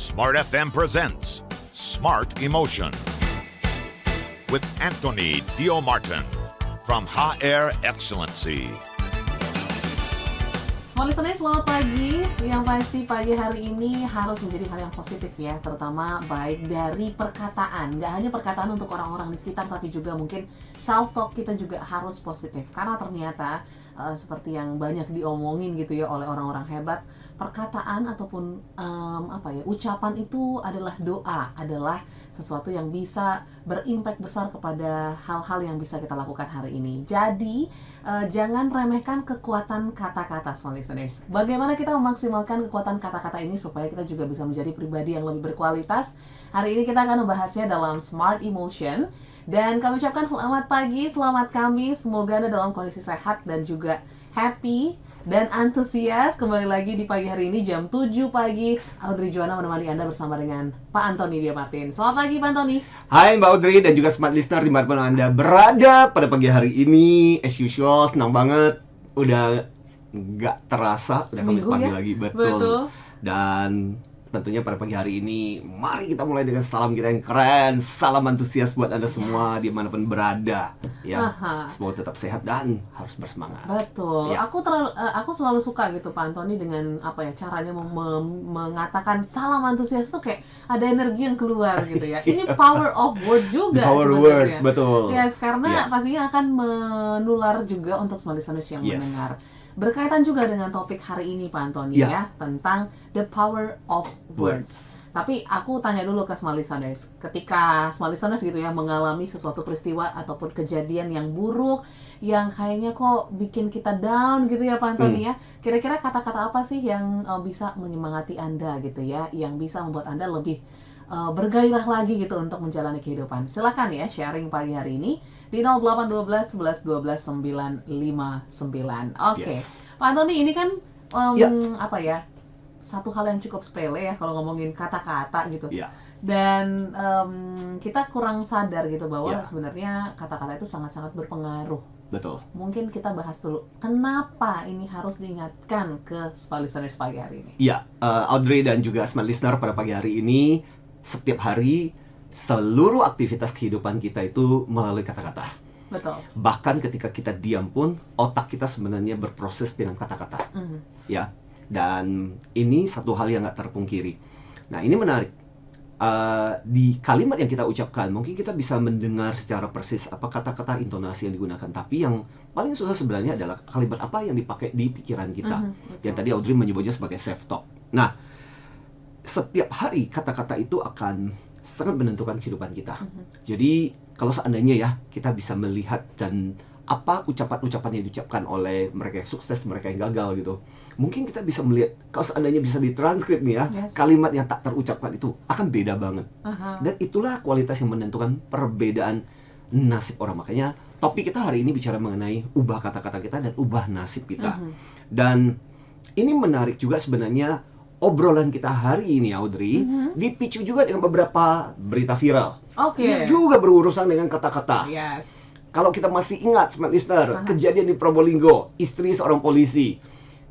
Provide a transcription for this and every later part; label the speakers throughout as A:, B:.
A: Smart FM presents Smart Emotion with Anthony Dio Martin from HR Excellency.
B: Smart listeners, selamat pagi. Yang pasti pagi hari ini harus menjadi hal yang positif ya, terutama baik dari perkataan. Gak hanya perkataan untuk orang-orang di sekitar, tapi juga mungkin self-talk kita juga harus positif. Karena ternyata seperti yang banyak diomongin gitu ya oleh orang-orang hebat, perkataan ataupun ucapan itu adalah doa, adalah sesuatu yang bisa berimpact besar kepada hal-hal yang bisa kita lakukan hari ini. Jadi jangan remehkan kekuatan kata-kata, small listeners. Bagaimana kita memaksimalkan kekuatan kata-kata ini supaya kita juga bisa menjadi pribadi yang lebih berkualitas? Hari ini kita akan membahasnya dalam Smart Emotion. Dan kami ucapkan selamat pagi, selamat Kamis. Semoga Anda dalam kondisi sehat dan juga happy dan antusias. Kembali lagi di pagi hari ini jam 7 pagi. Audrey Joanna menemani Anda bersama dengan Pak Anthony Dio Martin. Selamat pagi Pak Anthony.
C: Hai Mbak Audrey dan juga smart listener dimanapun Anda berada pada pagi hari ini. As usual, senang banget. Udah nggak terasa, udah Kamis pagi ya? Lagi, betul. Dan tentunya pada pagi hari ini, mari kita mulai dengan salam kita yang keren. Salam antusias buat Anda semua dimanapun berada. Ya, semoga tetap sehat dan harus bersemangat.
B: Betul. Ya. Aku selalu suka gitu Pak Anthony dengan caranya mengatakan salam antusias tuh kayak ada energi yang keluar gitu ya. Ini power of word juga.
C: Power words, betul.
B: Yes, karena pastinya akan menular juga untuk semua listeners yang mendengar. Berkaitan juga dengan topik hari ini Pak Anthony ya, tentang the power of words. Tapi aku tanya dulu ke small listeners, ketika small listeners gitu ya mengalami sesuatu peristiwa ataupun kejadian yang buruk yang kayaknya kok bikin kita down gitu ya Pak Anthony ya, kira-kira kata-kata apa sih yang bisa menyemangati Anda gitu ya, yang bisa membuat Anda lebih bergairah lagi gitu untuk menjalani kehidupan? Silakan ya sharing pagi hari ini di 0812 11 12 959. Oke. Pak Anthony, ini kan satu hal yang cukup sepele ya kalau ngomongin kata-kata gitu. Dan kita kurang sadar gitu bahwa sebenarnya kata-kata itu sangat-sangat berpengaruh.
C: Betul.
B: Mungkin kita bahas dulu kenapa ini harus diingatkan ke smart listeners pagi hari ini.
C: Iya, Audrey dan juga smart listener pada pagi hari ini, setiap hari seluruh aktivitas kehidupan kita itu melalui kata-kata.
B: Betul.
C: Bahkan ketika kita diam pun otak kita sebenarnya berproses dengan kata-kata. Ya. Dan ini satu hal yang nggak terpungkiri. Nah, ini menarik. Di kalimat yang kita ucapkan mungkin kita bisa mendengar secara persis apa kata-kata intonasi yang digunakan, tapi yang paling susah sebenarnya adalah kalimat apa yang dipakai di pikiran kita. Yang tadi Audrey menyebutnya sebagai self-talk. Nah, setiap hari kata-kata itu akan sangat menentukan kehidupan kita. Jadi kalau seandainya ya kita bisa melihat dan apa ucapan-ucapan yang diucapkan oleh mereka yang sukses, mereka yang gagal gitu, mungkin kita bisa melihat kalau seandainya bisa ditranskrip nih ya, kalimat yang tak terucapkan itu akan beda banget. Dan itulah kualitas yang menentukan perbedaan nasib orang. Makanya topik kita hari ini bicara mengenai ubah kata-kata kita dan ubah nasib kita. Dan ini menarik juga sebenarnya. Obrolan kita hari ini, Audrey, dipicu juga dengan beberapa berita viral. Yang juga berurusan dengan kata-kata. Kalau kita masih ingat, smart listener, kejadian di Probolinggo, istri seorang polisi,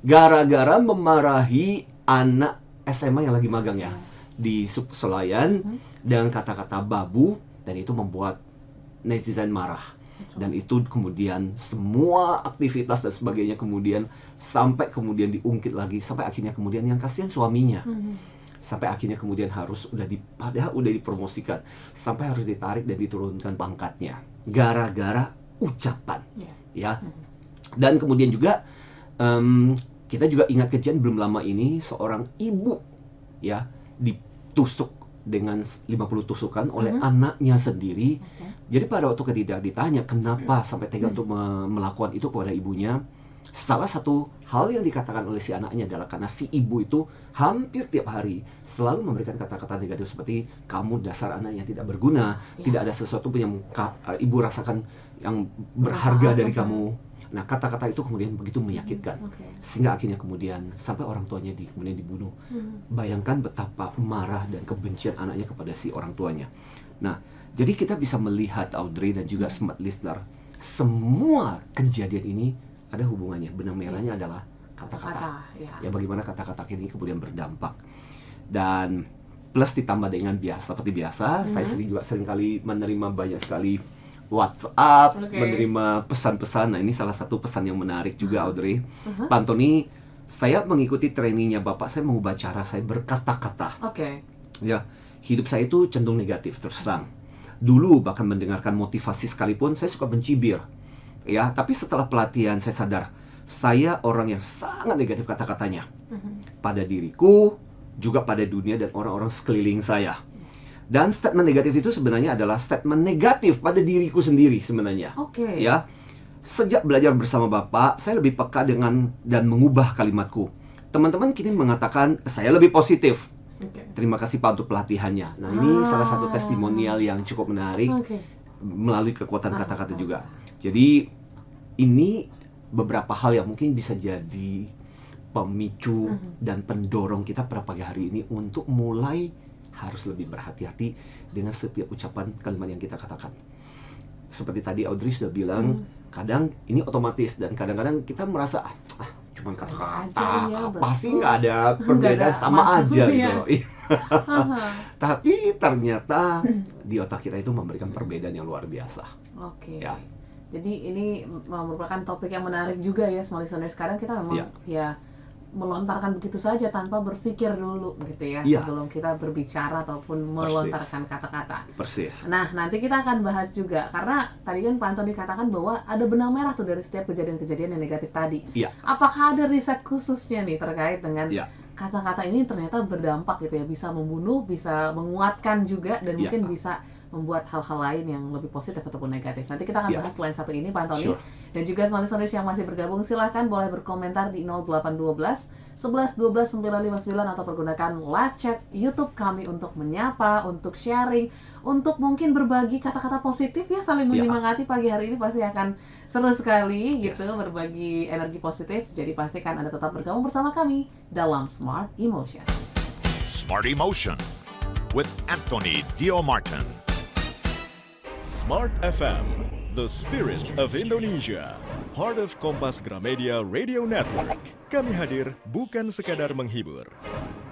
C: gara-gara memarahi anak SMA yang lagi magang ya, di Selayar, dengan kata-kata babu, dan itu membuat netizen marah. Dan itu kemudian semua aktivitas dan sebagainya kemudian sampai kemudian diungkit lagi, sampai akhirnya kemudian yang kasihan suaminya, sampai akhirnya kemudian harus padahal udah dipromosikan, sampai harus ditarik dan diturunkan pangkatnya gara-gara ucapan. Dan kemudian juga kita juga ingat kejadian belum lama ini seorang ibu ya ditusuk dengan 50 tusukan oleh anaknya sendiri. Jadi pada waktu ketika ditanya kenapa sampai tega untuk melakukan itu kepada ibunya, salah satu hal yang dikatakan oleh si anaknya adalah karena si ibu itu hampir tiap hari selalu memberikan kata-kata negatif seperti kamu dasar anak yang tidak berguna, tidak ada sesuatu pun yang ibu rasakan yang berharga dari kamu. Nah, kata-kata itu kemudian begitu menyakitkan, sehingga akhirnya kemudian sampai orang tuanya kemudian dibunuh. Bayangkan betapa marah dan kebencian anaknya kepada si orang tuanya. Nah, jadi kita bisa melihat, Audrey dan juga smart listener, semua kejadian ini ada hubungannya. Benang merahnya adalah kata-kata. Ya, bagaimana kata-kata ini kemudian berdampak. Dan plus ditambah dengan seperti biasa, saya sering kali menerima banyak sekali WhatsApp, menerima pesan-pesan. Nah, ini salah satu pesan yang menarik juga, Audrey. Pak Antoni, saya mengikuti trainingnya Bapak, saya mengubah cara saya berkata-kata. Ya, hidup saya itu cenderung negatif, terus terang. Dulu bahkan mendengarkan motivasi sekalipun, saya suka mencibir. Ya, tapi setelah pelatihan saya sadar, saya orang yang sangat negatif kata-katanya. Pada diriku, juga pada dunia dan orang-orang sekeliling saya. Dan statement negatif itu sebenarnya adalah statement negatif pada diriku sendiri sebenarnya. Ya, sejak belajar bersama Bapak, saya lebih peka dengan dan mengubah kalimatku. Teman-teman kini mengatakan saya lebih positif. Terima kasih Pak untuk pelatihannya. Nah, ini salah satu testimonial yang cukup menarik melalui kekuatan kata-kata juga. Jadi ini beberapa hal yang mungkin bisa jadi pemicu dan pendorong kita pada pagi hari ini untuk mulai harus lebih berhati-hati dengan setiap ucapan kalimat yang kita katakan. Seperti tadi Audrey sudah bilang, kadang ini otomatis dan kadang-kadang kita merasa cuma kata-kata, apa sih, nggak ada perbedaan, sama aja gitu. Tapi ternyata di otak kita itu memberikan perbedaan yang luar biasa. Ya.
B: Jadi ini merupakan topik yang menarik juga ya, small listeners. Sekarang kita memang ya melontarkan begitu saja tanpa berpikir dulu gitu ya, sebelum kita berbicara ataupun melontarkan kata-kata. Nah, nanti kita akan bahas juga, karena tadi kan Pak Antoni katakan bahwa ada benang merah tuh dari setiap kejadian-kejadian yang negatif tadi. Apakah ada riset khususnya nih terkait dengan kata-kata ini ternyata berdampak gitu ya, bisa membunuh, bisa menguatkan juga, dan mungkin bisa membuat hal-hal lain yang lebih positif ataupun negatif. Nanti kita akan bahas selain satu ini, Pak Antoni. Dan juga small listeners yang masih bergabung, silahkan boleh berkomentar di 0812 11 12 959 atau pergunakan live chat YouTube kami untuk menyapa, untuk sharing, untuk mungkin berbagi kata-kata positif ya, saling menyemangati. Pagi hari ini pasti akan seru sekali gitu, berbagi energi positif. Jadi pastikan Anda tetap bergabung bersama kami dalam Smart Emotion.
A: Smart Emotion with Anthony Dio Martin.
D: Smart FM, the spirit of Indonesia, part of Kompas Gramedia Radio Network. Kami hadir bukan sekadar menghibur.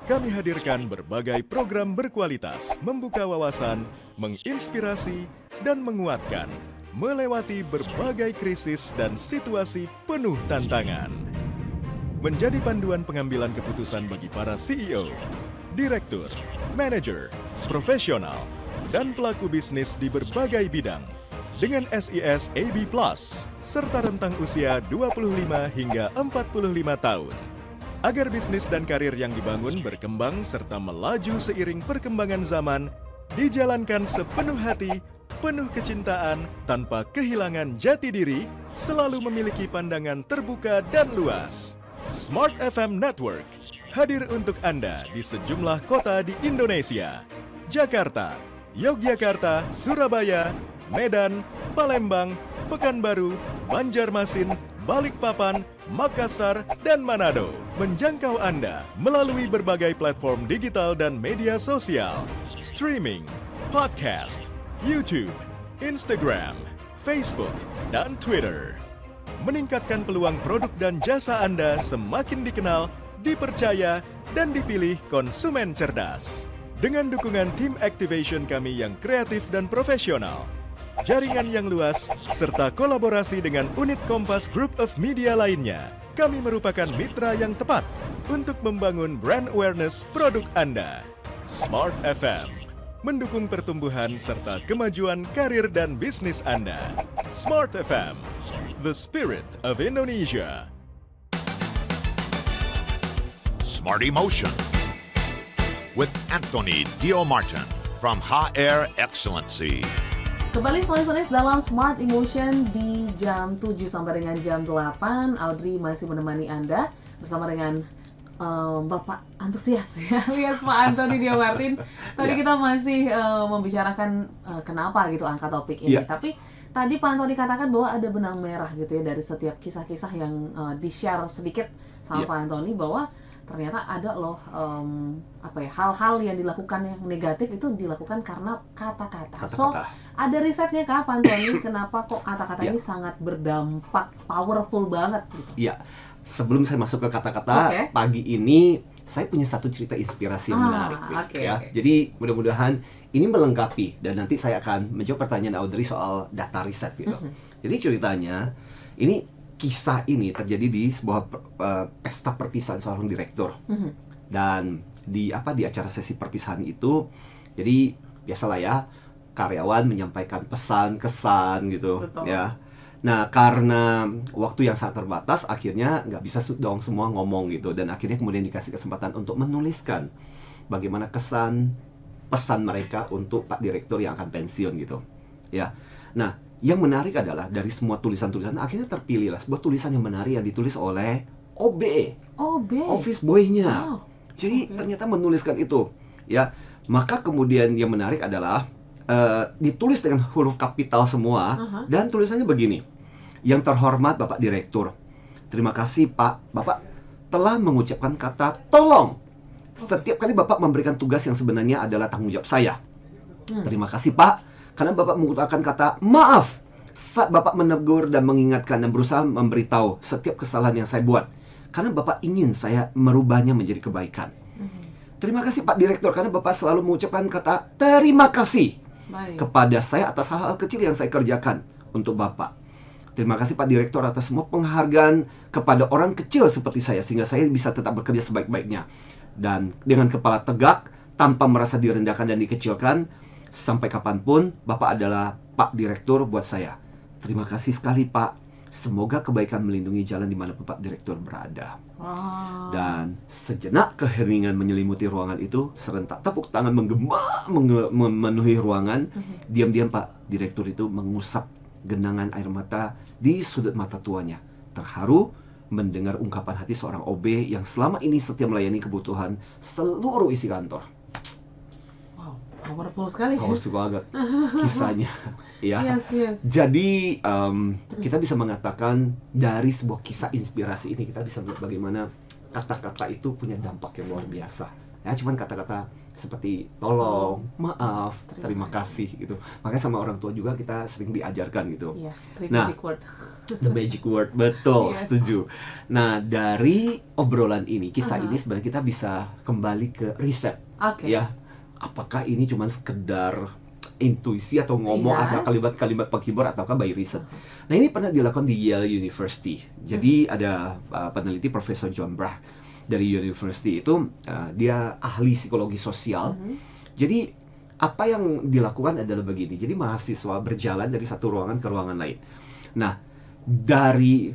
D: Kami hadirkan berbagai program berkualitas, membuka wawasan, menginspirasi, dan menguatkan, melewati berbagai krisis dan situasi penuh tantangan. Menjadi panduan pengambilan keputusan bagi para CEO, direktur, manajer, profesional, dan pelaku bisnis di berbagai bidang dengan SIS AB+, serta rentang usia 25 hingga 45 tahun. Agar bisnis dan karir yang dibangun berkembang serta melaju seiring perkembangan zaman, dijalankan sepenuh hati, penuh kecintaan, tanpa kehilangan jati diri, selalu memiliki pandangan terbuka dan luas. Smart FM Network hadir untuk Anda di sejumlah kota di Indonesia. Jakarta, Yogyakarta, Surabaya, Medan, Palembang, Pekanbaru, Banjarmasin, Balikpapan, Makassar, dan Manado. Menjangkau Anda melalui berbagai platform digital dan media sosial, streaming, podcast, YouTube, Instagram, Facebook, dan Twitter. Meningkatkan peluang produk dan jasa Anda semakin dikenal, dipercaya, dan dipilih konsumen cerdas. Dengan dukungan tim activation kami yang kreatif dan profesional, jaringan yang luas, serta kolaborasi dengan unit Kompas Group of Media lainnya, kami merupakan mitra yang tepat untuk membangun brand awareness produk Anda. Smart FM, mendukung pertumbuhan serta kemajuan karir dan bisnis Anda. Smart FM, the spirit of Indonesia.
A: Smart Emotion with Anthony Dio Martin from HR Excellency.
B: Kembali selain dalam Smart Emotion di jam 7 sampai dengan jam 8. Audrey masih menemani Anda bersama dengan Bapak antusias ya, alias Pak Anthony Dio Martin. Tadi kita masih membicarakan kenapa gitu angkat topik ini. Tapi tadi Pak Anthony katakan bahwa ada benang merah gitu ya dari setiap kisah-kisah yang di-share sedikit sama Pak Anthony, bahwa ternyata ada loh hal-hal yang dilakukan yang negatif itu dilakukan karena kata-kata. So ada risetnya kah Pak Antoni, kenapa kok kata-kata ini sangat berdampak, powerful banget gitu?
C: Sebelum saya masuk ke kata-kata, pagi ini saya punya satu cerita inspirasi yang menarik,
B: oke,
C: ya.
B: oke.
C: Jadi mudah-mudahan ini melengkapi, dan nanti saya akan menjawab pertanyaan Audrey soal data riset gitu. Jadi ceritanya, ini kisah ini terjadi di sebuah pesta perpisahan seorang direktur. Dan di acara sesi perpisahan itu, jadi biasalah ya, karyawan menyampaikan pesan, kesan gitu.
B: Betul.
C: Ya. Nah, karena waktu yang sangat terbatas, akhirnya nggak bisa dong semua ngomong gitu. Dan akhirnya kemudian dikasih kesempatan untuk menuliskan bagaimana kesan, pesan mereka untuk Pak Direktur yang akan pensiun gitu. Ya. Nah, yang menarik adalah dari semua tulisan-tulisan, akhirnya terpilihlah sebuah tulisan yang menarik yang ditulis oleh OB, office boy-nya. Jadi ternyata menuliskan itu. Ya. Maka kemudian yang menarik adalah ditulis dengan huruf kapital semua, dan tulisannya begini. Yang terhormat Bapak Direktur, terima kasih Pak, Bapak telah mengucapkan kata tolong setiap kali Bapak memberikan tugas yang sebenarnya adalah tanggung jawab saya. Terima kasih Pak, karena Bapak menggunakan kata maaf saat Bapak menegur dan mengingatkan dan berusaha memberitahu setiap kesalahan yang saya buat, karena Bapak ingin saya merubahnya menjadi kebaikan. Terima kasih Pak Direktur, karena Bapak selalu mengucapkan kata terima kasih kepada saya atas hal-hal kecil yang saya kerjakan untuk Bapak. Terima kasih Pak Direktur atas semua penghargaan kepada orang kecil seperti saya, sehingga saya bisa tetap bekerja sebaik-baiknya. Dan dengan kepala tegak, tanpa merasa direndahkan dan dikecilkan, sampai kapanpun Bapak adalah Pak Direktur buat saya. Terima kasih sekali Pak. Semoga kebaikan melindungi jalan di mana Pak Direktur berada. Dan sejenak keheningan menyelimuti ruangan itu, serentak tepuk tangan menggema memenuhi ruangan. Diam-diam Pak Direktur itu mengusap genangan air mata di sudut mata tuanya, terharu mendengar ungkapan hati seorang OB yang selama ini setia melayani kebutuhan seluruh isi kantor.
B: Wow, powerful sekali.
C: Powerful banget kisahnya. Ya.
B: Yes.
C: Jadi kita bisa mengatakan dari sebuah kisah inspirasi ini kita bisa melihat bagaimana kata-kata itu punya dampak yang luar biasa. Ya, cuman kata-kata seperti tolong, maaf, terima kasih gitu. Makanya sama orang tua juga kita sering diajarkan gitu.
B: Iya,
C: Nah,
B: magic word.
C: The magic word, betul,
B: Yes.
C: setuju. Nah, dari obrolan ini, kisah ini sebenarnya kita bisa kembali ke riset.
B: Oke.
C: Ya, apakah ini cuma sekedar intuisi atau ngomong
B: Yes.
C: atau kalimat-kalimat penghibur ataukah by riset? Nah, ini pernah dilakukan di Yale University. Jadi ada peneliti Profesor John Bragg dari University itu, dia ahli psikologi sosial. Jadi apa yang dilakukan adalah begini. Jadi mahasiswa berjalan dari satu ruangan ke ruangan lain. Nah, dari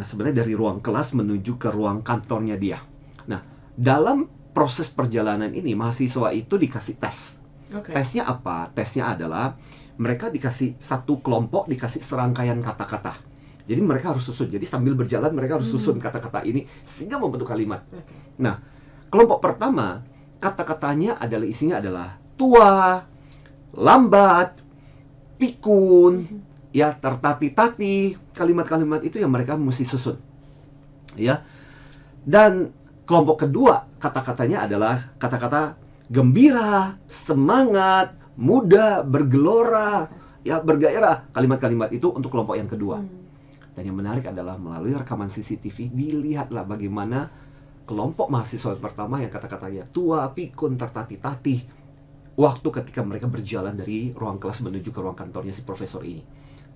C: sebenarnya dari ruang kelas menuju ke ruang kantornya dia. Nah, dalam proses perjalanan ini mahasiswa itu dikasih tes. Tesnya apa? Tesnya adalah mereka dikasih satu kelompok dikasih serangkaian kata-kata. Jadi mereka harus susun. Jadi sambil berjalan mereka harus susun kata-kata ini sehingga membentuk kalimat. Nah, kelompok pertama kata-katanya adalah isinya adalah tua, lambat, pikun, ya tertati-tati. Kalimat-kalimat itu yang mereka mesti susun. Ya. Dan kelompok kedua kata-katanya adalah kata-kata gembira, semangat, muda, bergelora, ya bergairah. Kalimat-kalimat itu untuk kelompok yang kedua. Dan yang menarik adalah melalui rekaman CCTV dilihatlah bagaimana kelompok mahasiswa pertama yang kata-katanya tua, pikun, tertati-tati, waktu ketika mereka berjalan dari ruang kelas menuju ke ruang kantornya si profesor ini,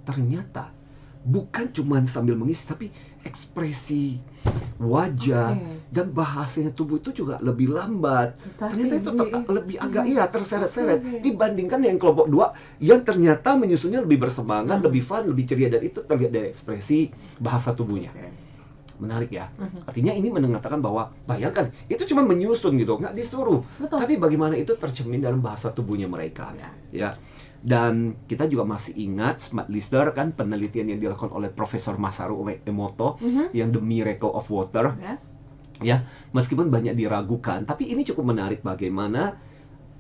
C: ternyata bukan cuma sambil mengisi, tapi ekspresi wajah dan bahasanya tubuh itu juga lebih lambat. Ternyata itu lebih agak terseret-seret dibandingkan yang kelompok dua yang ternyata menyusunnya lebih bersemangat, lebih fun, lebih ceria, dan itu terlihat dari ekspresi bahasa tubuhnya. Menarik ya. Artinya ini mengatakan bahwa bayangkan itu cuma menyusun gitu, nggak disuruh. Tapi bagaimana itu tercermin dalam bahasa tubuhnya mereka. Ya. Dan kita juga masih ingat Smart Listener kan, penelitian yang dilakukan oleh Profesor Masaru Emoto yang The Miracle of Water. Ya, meskipun banyak diragukan, tapi ini cukup menarik bagaimana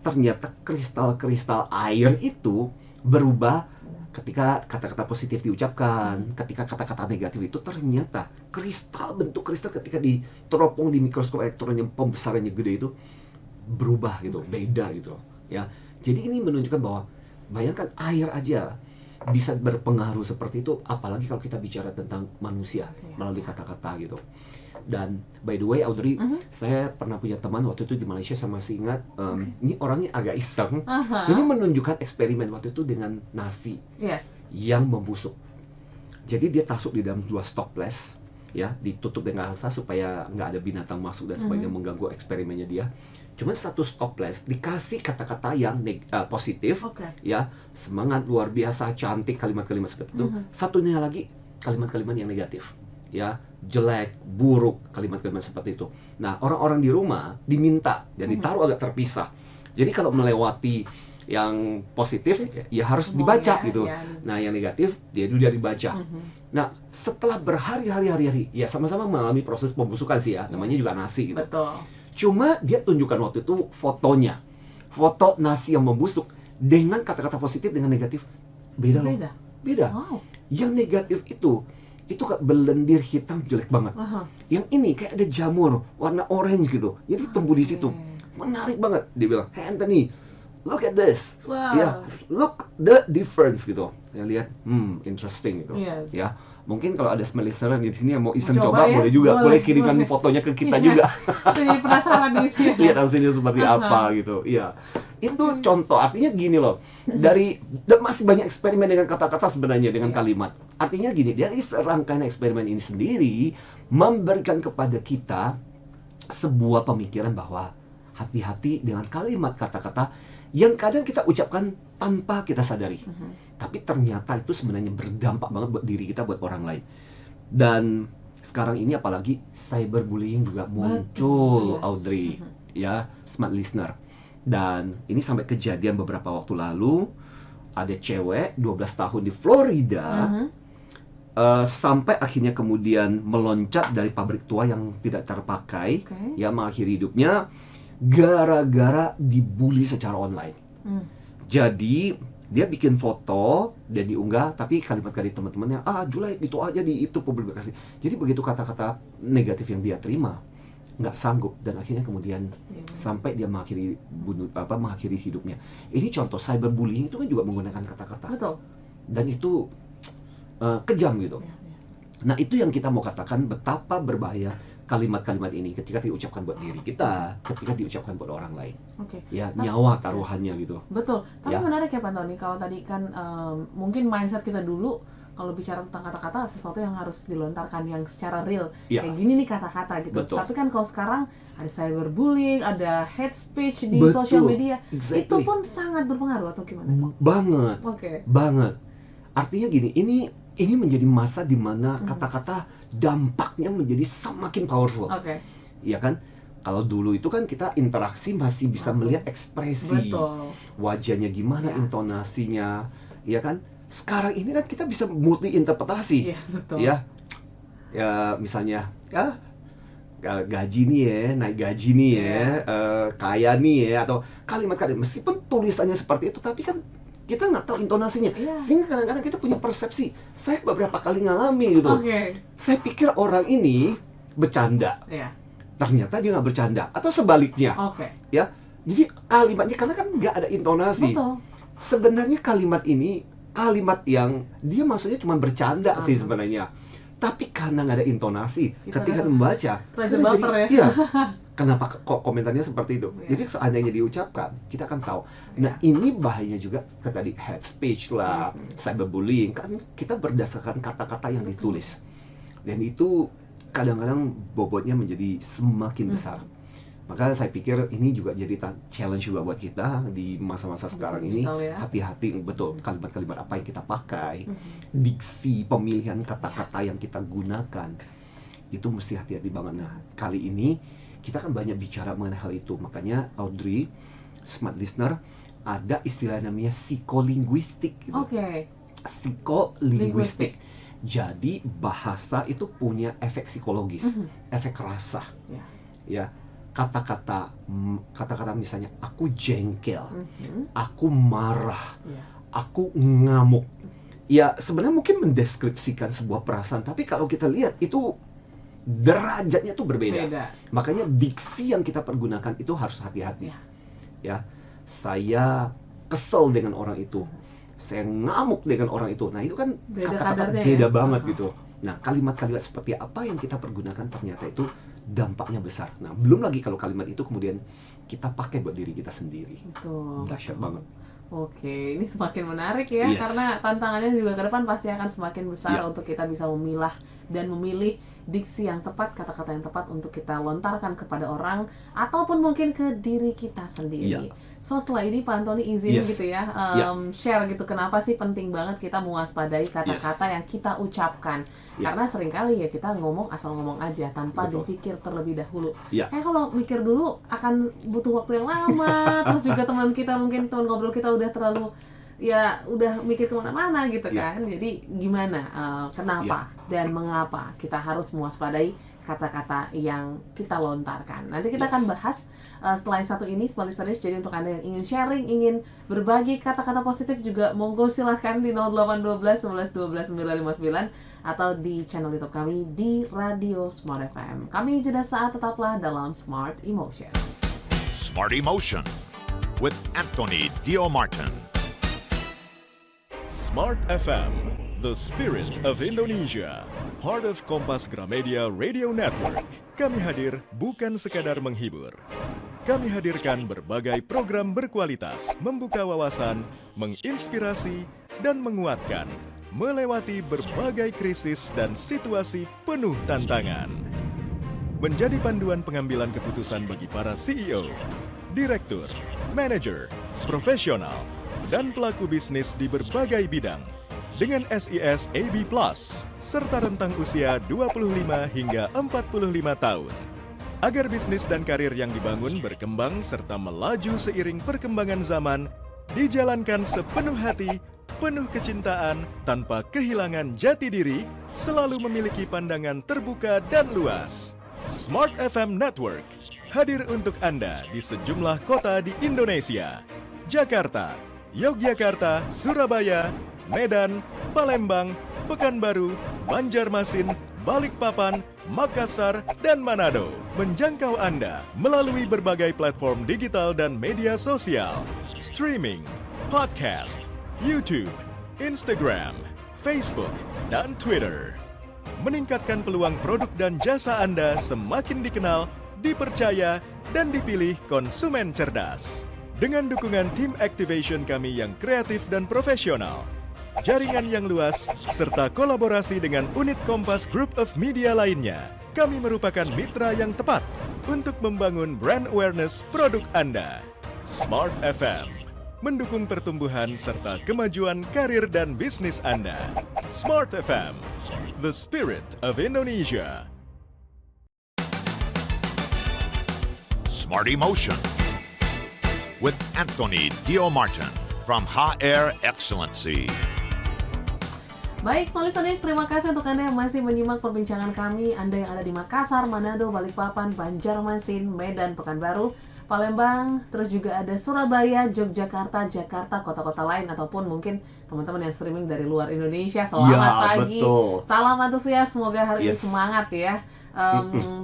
C: ternyata kristal-kristal air itu berubah ketika kata-kata positif diucapkan, ketika kata-kata negatif itu ternyata bentuk kristal ketika diteropong di mikroskop elektron yang pembesarannya gede itu berubah gitu, beda gitu ya. Jadi ini menunjukkan bahwa bayangkan air aja bisa berpengaruh seperti itu, apalagi kalau kita bicara tentang manusia melalui kata-kata gitu. Dan by the way Audrey, saya pernah punya teman waktu itu di Malaysia, saya masih ingat, ini orangnya agak iseng. Ini menunjukkan eksperimen waktu itu dengan nasi yang membusuk. Jadi dia taruh di dalam 2 stopless, ya, ditutup dengan asa supaya nggak ada binatang masuk dan sebagainya mengganggu eksperimennya dia. Cuma 1 stopless dikasih kata-kata yang positif, ya, semangat luar biasa, cantik, kalimat-kalimat seperti itu. Satunya lagi kalimat-kalimat yang negatif, ya, jelek, buruk, kalimat-kalimat seperti itu. Nah, orang-orang di rumah diminta dan ditaruh agak terpisah. Jadi kalau melewati yang positif ya harus dibaca gitu. Nah, yang negatif dia dibaca. Nah, setelah berhari-hari ya sama-sama mengalami proses pembusukan sih ya, namanya juga nasi gitu.
B: Betul.
C: Cuma dia tunjukkan waktu itu fotonya, foto nasi yang membusuk dengan kata-kata positif dengan negatif beda loh. Beda.
B: Wow.
C: Yang negatif itu berlendir hitam jelek banget. Yang ini kayak ada jamur warna orange gitu. Jadi tumbuh di situ. Menarik banget. Dia bilang, "Hey Anthony, look at this." Ya, look the difference gitu. Saya lihat, interesting gitu. Ya, mungkin kalau ada smart listener di sini yang mau iseng coba boleh juga. Boleh kirimkan fotonya ke kita juga.
B: Jadi penasaran gitu ya.
C: Lihat hasilnya seperti apa gitu. Iya. Itu contoh, artinya gini loh. Dan masih banyak eksperimen dengan kata-kata sebenarnya dengan kalimat. Artinya gini, dari serangkaian eksperimen ini sendiri memberikan kepada kita sebuah pemikiran bahwa hati-hati dengan kalimat kata-kata yang kadang kita ucapkan tanpa kita sadari. Tapi ternyata itu sebenarnya berdampak banget buat diri kita, buat orang lain. Dan sekarang ini apalagi cyberbullying juga muncul, Audrey, ya, smart listener. Dan ini sampai kejadian beberapa waktu lalu, ada cewek 12 tahun di Florida, sampai akhirnya kemudian meloncat dari pabrik tua yang tidak terpakai, ya, mengakhiri hidupnya gara-gara dibully secara online. Jadi dia bikin foto dan diunggah, tapi kalimat-kalimat teman-temannya, jelek gitu aja di itu publikasi. Jadi begitu kata-kata negatif yang dia terima, nggak sanggup, dan akhirnya kemudian sampai dia mengakhiri hidupnya. Ini contoh cyberbullying itu kan juga menggunakan kata-kata.
B: Betul. Dan
C: itu kejam gitu. Nah, itu yang kita mau katakan betapa berbahaya kalimat-kalimat ini ketika diucapkan buat diri kita, ketika diucapkan buat orang lain. Ya, nyawa taruhannya gitu.
B: Betul. Tapi menarik ya Pak Tony, kalau tadi kan mungkin mindset kita dulu kalau bicara tentang kata-kata sesuatu yang harus dilontarkan yang secara real, kayak gini nih kata-kata gitu. Tapi kan kalau sekarang ada cyberbullying, ada hate speech di sosial media, itu pun sangat berpengaruh atau gimana?
C: Banget. Banget. Artinya gini, ini menjadi masa di mana kata-kata dampaknya menjadi semakin powerful. Iya kan? Kalau dulu itu kan kita interaksi masih bisa melihat ekspresi, wajahnya gimana, intonasinya, ya kan? Sekarang ini kan kita bisa multi interpretasi, ya, misalnya, gaji nih ya, naik gaji nih ya, kaya nih ya, atau kalimat-kalimat meskipun tulisannya seperti itu, tapi kan kita nggak tahu intonasinya, sehingga kadang-kadang kita punya persepsi. Saya beberapa kali ngalami gitu. Saya pikir orang ini bercanda, ternyata dia nggak bercanda, atau sebaliknya, ya. Jadi kalimatnya karena kan nggak ada intonasi. Sebenarnya kalimat ini kalimat yang dia maksudnya cuma bercanda sih sebenarnya, tapi karena nggak ada intonasi ketika membaca,
B: jadi,
C: kenapa kok komentarnya seperti itu? Jadi seandainya diucapkan, kita akan tahu. Nah, ini bahayanya juga ke tadi hate speech lah, cyberbullying, kan kita berdasarkan kata-kata yang ditulis, dan itu kadang-kadang bobotnya menjadi semakin besar. Maka saya pikir ini juga jadi challenge juga buat kita di masa-masa sekarang ini. Hati-hati, betul, kalimat-kalimat apa yang kita pakai, diksi, pemilihan kata-kata yang kita gunakan, itu mesti hati-hati banget. Nah, kali ini kita kan banyak bicara mengenai hal itu. Makanya Audrey, smart listener, ada istilah namanya psikolinguistik gitu. Psikolinguistik. Jadi bahasa itu punya efek psikologis, efek rasa. Ya. Kata-kata misalnya aku jengkel, aku marah, aku ngamuk. Ya, sebenarnya mungkin mendeskripsikan sebuah perasaan, tapi kalau kita lihat itu derajatnya tuh berbeda. Makanya diksi yang kita pergunakan itu harus hati-hati. Ya, saya kesel dengan orang itu, saya ngamuk dengan orang itu. Nah, itu kan kata-kata beda banget gitu. Nah, kalimat-kalimat seperti apa yang kita pergunakan ternyata itu dampaknya besar. Nah, belum lagi kalau kalimat itu kemudian kita pakai buat diri kita sendiri.
B: Betul.
C: Dahsyat banget.
B: Oke, ini semakin menarik ya,
C: Yes.
B: karena tantangannya juga ke depan pasti akan semakin besar
C: Ya.
B: untuk kita bisa memilah dan memilih diksi yang tepat, kata-kata yang tepat untuk kita lontarkan kepada orang ataupun mungkin ke diri kita sendiri. So setelah ini Pak Antoni izin
C: Yes.
B: gitu ya,
C: Ya.
B: share gitu kenapa sih penting banget kita mewaspadai kata-kata yang kita ucapkan.
C: Ya.
B: Karena seringkali ya kita ngomong asal ngomong aja tanpa
C: Betul.
B: dipikir terlebih dahulu.
C: Ya.
B: Kalau mikir dulu akan butuh waktu yang lama, terus juga teman kita mungkin teman ngobrol kita udah terlalu ya udah mikir kemana-mana gitu
C: Ya.
B: kan. Jadi gimana, kenapa dan mengapa kita harus mewaspadai kata-kata yang kita lontarkan. Nanti kita
C: Yes.
B: akan bahas setelah yang satu ini, Smart Listeners. Jadi untuk Anda yang ingin sharing, ingin berbagi kata-kata positif juga monggo silahkan di 0812 11 12 959 atau di channel YouTube kami di Radio Smart FM. Kami jeda saat, tetaplah dalam Smart Emotion.
A: Smart Emotion with Anthony Dio Martin.
D: Smart FM, the spirit of Indonesia, part of Kompas Gramedia Radio Network. Kami hadir bukan sekadar menghibur. Kami hadirkan berbagai program berkualitas, membuka wawasan, menginspirasi, dan menguatkan, melewati berbagai krisis dan situasi penuh tantangan. Menjadi panduan pengambilan keputusan bagi para CEO, direktur, manajer, profesional, dan pelaku bisnis di berbagai bidang dengan SIS AB+, serta rentang usia 25 hingga 45 tahun. Agar bisnis dan karir yang dibangun berkembang serta melaju seiring perkembangan zaman, dijalankan sepenuh hati, penuh kecintaan, tanpa kehilangan jati diri, selalu memiliki pandangan terbuka dan luas. Smart FM Network hadir untuk Anda di sejumlah kota di Indonesia. Jakarta, Yogyakarta, Surabaya, Medan, Palembang, Pekanbaru, Banjarmasin, Balikpapan, Makassar, dan Manado. Menjangkau Anda melalui berbagai platform digital dan media sosial, streaming, podcast, YouTube, Instagram, Facebook, dan Twitter. Meningkatkan peluang produk dan jasa Anda semakin dikenal, dipercaya, dan dipilih konsumen cerdas. Dengan dukungan tim activation kami yang kreatif dan profesional, jaringan yang luas, serta kolaborasi dengan unit Kompas Group of Media lainnya, kami merupakan mitra yang tepat untuk membangun brand awareness produk Anda. Smart FM, mendukung pertumbuhan serta kemajuan karir dan bisnis Anda. Smart FM, the spirit of Indonesia.
A: Smart Emotion with Anthony Dio Martin from HR Excellency.
B: Baik, Smart Listeners, terima kasih untuk Anda yang masih menyimak perbincangan kami. Anda yang ada di Makassar, Manado, Balikpapan, Banjarmasin, Medan, Pekanbaru, Palembang, terus juga ada Surabaya, Yogyakarta, Jakarta, kota-kota lain, ataupun mungkin teman-teman yang streaming dari luar Indonesia. Selamat pagi,
C: betul.
B: salam antusias, semoga hari ini
C: Yes.
B: semangat ya.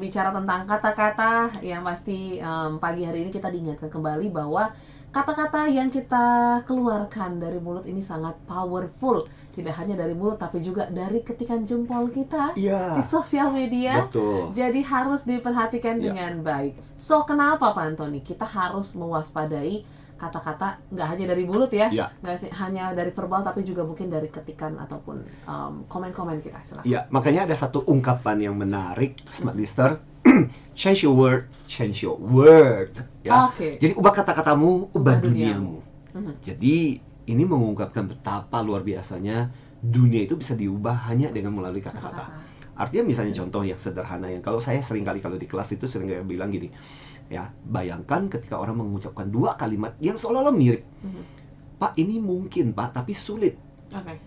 B: Bicara tentang kata-kata, yang pasti pagi hari ini kita diingatkan kembali bahwa kata-kata yang kita keluarkan dari mulut ini sangat powerful. Tidak hanya dari mulut, tapi juga dari ketikan jempol kita di
C: Iya,
B: sosial media.
C: betul.
B: Jadi harus diperhatikan
C: Ya.
B: dengan baik. So, kenapa Pak Antoni? Kita harus mewaspadai kata-kata, nggak hanya dari mulut ya,
C: Ya.
B: nggak hanya dari verbal, tapi juga mungkin dari ketikan ataupun komen-komen kita. Silakan.
C: Ya, makanya ada satu ungkapan yang menarik, Smart Listener. Change your word, change your word. Ya.
B: Oke.
C: Jadi ubah kata-katamu, ubah
B: Ubah
C: duniamu.
B: Mhm.
C: Jadi ini mengungkapkan betapa luar biasanya dunia itu bisa diubah hanya dengan melalui kata-kata. Artinya misalnya contoh yang sederhana, yang kalau saya sering kali kalau di kelas itu sering kayak bilang gini, ya bayangkan ketika orang mengucapkan dua kalimat yang seolah-olah mirip.
B: Mhm.
C: Pak, ini mungkin Pak, tapi sulit.
B: Oke.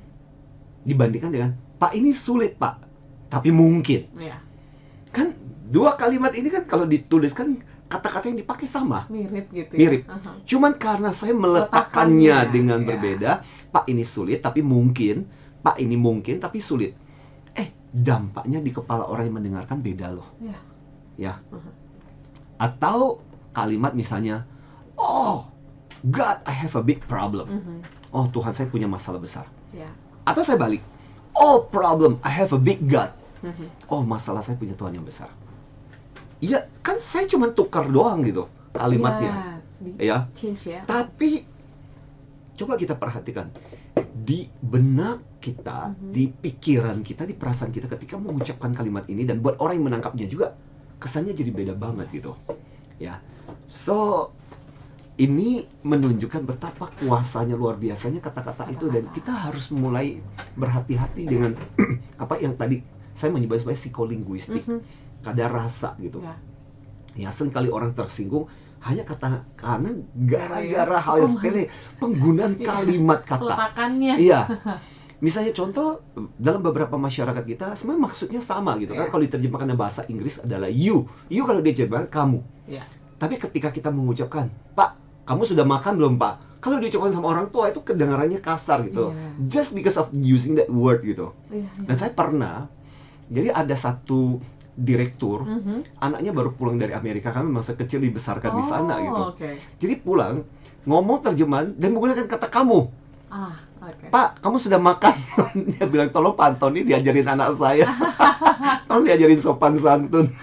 C: Dibandingkan dengan Pak, ini sulit Pak, tapi mungkin.
B: Ya,
C: Kan dua kalimat ini kan kalau dituliskan kata-kata yang dipakai sama.
B: mirip gitu ya.
C: Mirip.
B: Aha.
C: Cuman karena saya meletakkannya
B: Letakkannya,
C: dengan
B: ya.
C: berbeda, Pak ini sulit tapi mungkin, Pak ini mungkin tapi sulit. Dampaknya di kepala orang yang mendengarkan beda loh.
B: Ya.
C: Ya.
B: Aha.
C: Atau kalimat misalnya, oh God, I have a big problem.
B: Mhm.
C: Oh Tuhan, saya punya masalah besar.
B: Ya.
C: Atau saya balik, Oh problem, I have a big God. Oh masalah saya punya Tuhan yang besar. Iya kan saya cuma tukar doang gitu kalimatnya. Ya.
B: Change ya.
C: Tapi coba kita perhatikan di benak kita, di pikiran kita, di perasaan kita ketika mengucapkan kalimat ini, dan buat orang yang menangkapnya juga kesannya jadi beda banget gitu. Ya. So ini menunjukkan betapa kuasanya luar biasanya kata-kata itu, dan kita harus mulai berhati-hati dengan apa yang tadi saya menyebut sebagai psikolinguistik, kadar rasa gitu. Ya seringkali orang tersinggung hanya karena gara-gara hal yang sepele, penggunaan kalimat kata.
B: Peletakannya.
C: Iya. Misalnya contoh dalam beberapa masyarakat kita sebenarnya maksudnya sama gitu kan. Kalau diterjemahkan dalam bahasa Inggris adalah you. You kalau diterjemahkan kamu. Tapi ketika kita mengucapkan, Pak, kamu sudah makan belum Pak? Kalau diucapkan sama orang tua itu kedengarannya kasar gitu. Just because of using that word gitu. Dan saya pernah, jadi ada satu direktur, anaknya baru pulang dari Amerika, kami masa kecil dibesarkan di sana gitu. Jadi pulang, ngomong terjemahan dan menggunakan kata kamu. Pak, kamu sudah makan? Dia bilang, tolong Pak Antoni diajarin anak saya. Tolong diajarin sopan santun.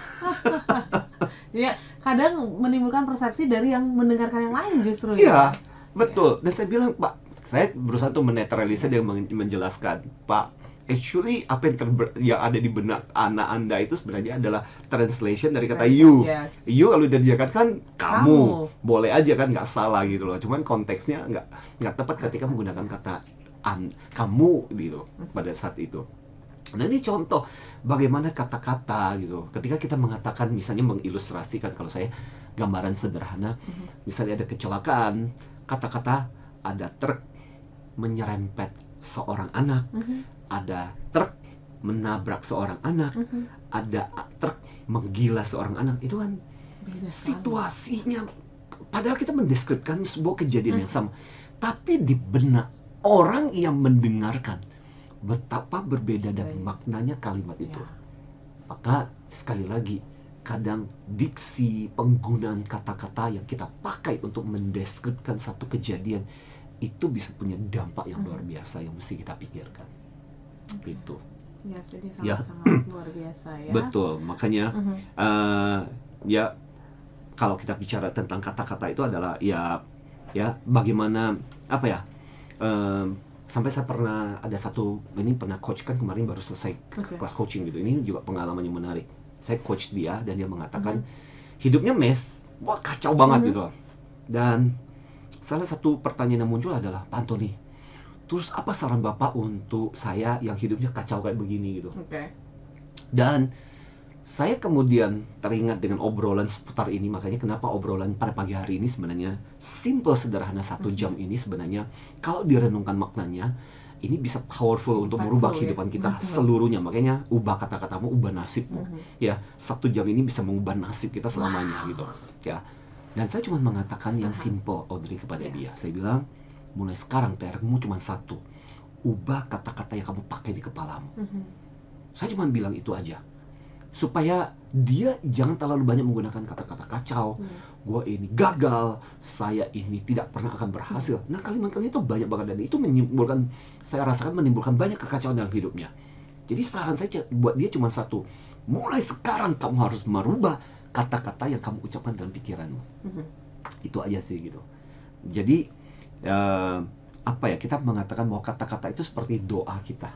B: Ya, kadang menimbulkan persepsi dari yang mendengarkan yang lain justru.
C: Iya, betul. Dan saya bilang, Pak, saya berusaha untuk menetralisir dan menjelaskan, Pak, actually apa yang ada di benak anak Anda itu sebenarnya adalah translation dari kata you. You kalau diajarkan kan kamu. Boleh aja kan, nggak salah gitu loh. Cuman konteksnya nggak tepat ketika menggunakan kata kamu gitu pada saat itu. Nah ini contoh bagaimana kata-kata gitu. Ketika kita mengatakan, misalnya mengilustrasikan, kalau saya gambaran sederhana, misalnya ada kecelakaan, kata-kata ada truk menyerempet seorang anak, ada truk menabrak seorang anak, ada truk menggila seorang anak. Itu kan situasinya, padahal kita mendeskripsikan sebuah kejadian yang sama, tapi di benak orang yang mendengarkan betapa berbeda dan maknanya kalimat itu. Maka sekali lagi, kadang diksi, penggunaan kata-kata yang kita pakai untuk mendeskripsikan satu kejadian itu bisa punya dampak yang luar biasa yang mesti kita pikirkan. Gitu.
B: Ya, jadi sangat-sangat luar biasa ya.
C: Betul, makanya ya kalau kita bicara tentang kata-kata itu adalah ya bagaimana apa ya, sampai saya pernah ada satu, ini pernah coach kan kemarin baru selesai kelas coaching gitu. Ini juga pengalaman yang menarik. Saya coach dia dan dia mengatakan hidupnya wah kacau banget gitu. Dan salah satu pertanyaan yang muncul adalah, Pak Antoni, terus apa saran Bapak untuk saya yang hidupnya kacau kayak begini gitu. Dan saya kemudian teringat dengan obrolan seputar ini. Makanya kenapa obrolan pada pagi hari ini sebenarnya simple, sederhana, 1 jam ini sebenarnya kalau direnungkan maknanya ini bisa powerful untuk merubah kehidupan kita seluruhnya. Makanya ubah kata-katamu, ubah nasibmu. Ya, 1 jam ini bisa mengubah nasib kita selamanya gitu. Ya. Dan saya cuma mengatakan yang simple, Audrey, kepada dia. Saya bilang, mulai sekarang PR-mu cuma 1. Ubah kata-kata yang kamu pakai di kepalamu. Saya cuma bilang itu aja. Supaya dia jangan terlalu banyak menggunakan kata-kata kacau, gue ini gagal, saya ini tidak pernah akan berhasil. Nah kalimat-kalimat itu banyak banget, dan itu menimbulkan, saya rasakan menimbulkan banyak kekacauan dalam hidupnya. Jadi saran saya buat dia cuma 1. Mulai sekarang kamu harus merubah kata-kata yang kamu ucapkan dalam pikiranmu. Itu aja sih gitu. Jadi apa ya, kita mengatakan bahwa kata-kata itu seperti doa kita.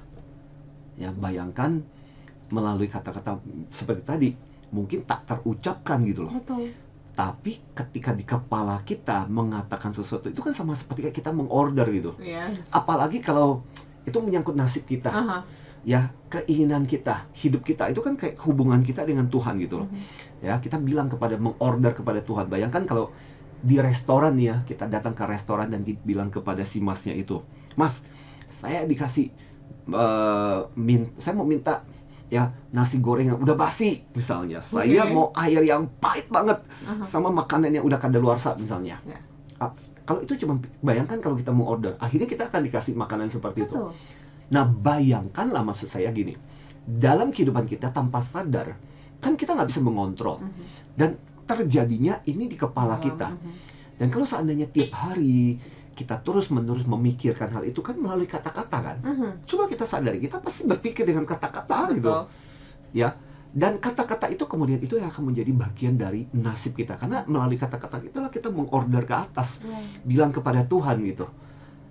C: Ya, bayangkan melalui kata-kata seperti tadi mungkin tak terucapkan gitu loh. Tapi ketika di kepala kita mengatakan sesuatu itu kan sama seperti kayak kita mengorder gitu. Apalagi kalau itu menyangkut nasib kita. Ya, keinginan kita, hidup kita itu kan kayak hubungan kita dengan Tuhan gitu loh. Ya, kita bilang mengorder kepada Tuhan. Bayangkan kalau di restoran ya, kita datang ke restoran dan bilang kepada si masnya itu, Mas, saya dikasih saya mau minta ya nasi goreng yang udah basi misalnya. Saya mau air yang pahit banget sama makanan yang udah kadaluarsa misalnya. Kalau itu cuma bayangkan kalau kita mau order, akhirnya kita akan dikasih makanan seperti itu. Nah, bayangkanlah, maksud saya gini, dalam kehidupan kita tanpa sadar kan kita nggak bisa mengontrol, dan terjadinya ini di kepala kita. Dan kalau seandainya tiap hari kita terus-menerus memikirkan hal itu kan melalui kata-kata kan. Coba kita sadari, kita pasti berpikir dengan kata-kata gitu. Ya. Dan kata-kata itu kemudian itu yang akan menjadi bagian dari nasib kita. Karena melalui kata-kata itulah kita mengorder ke atas. Bilang kepada Tuhan gitu.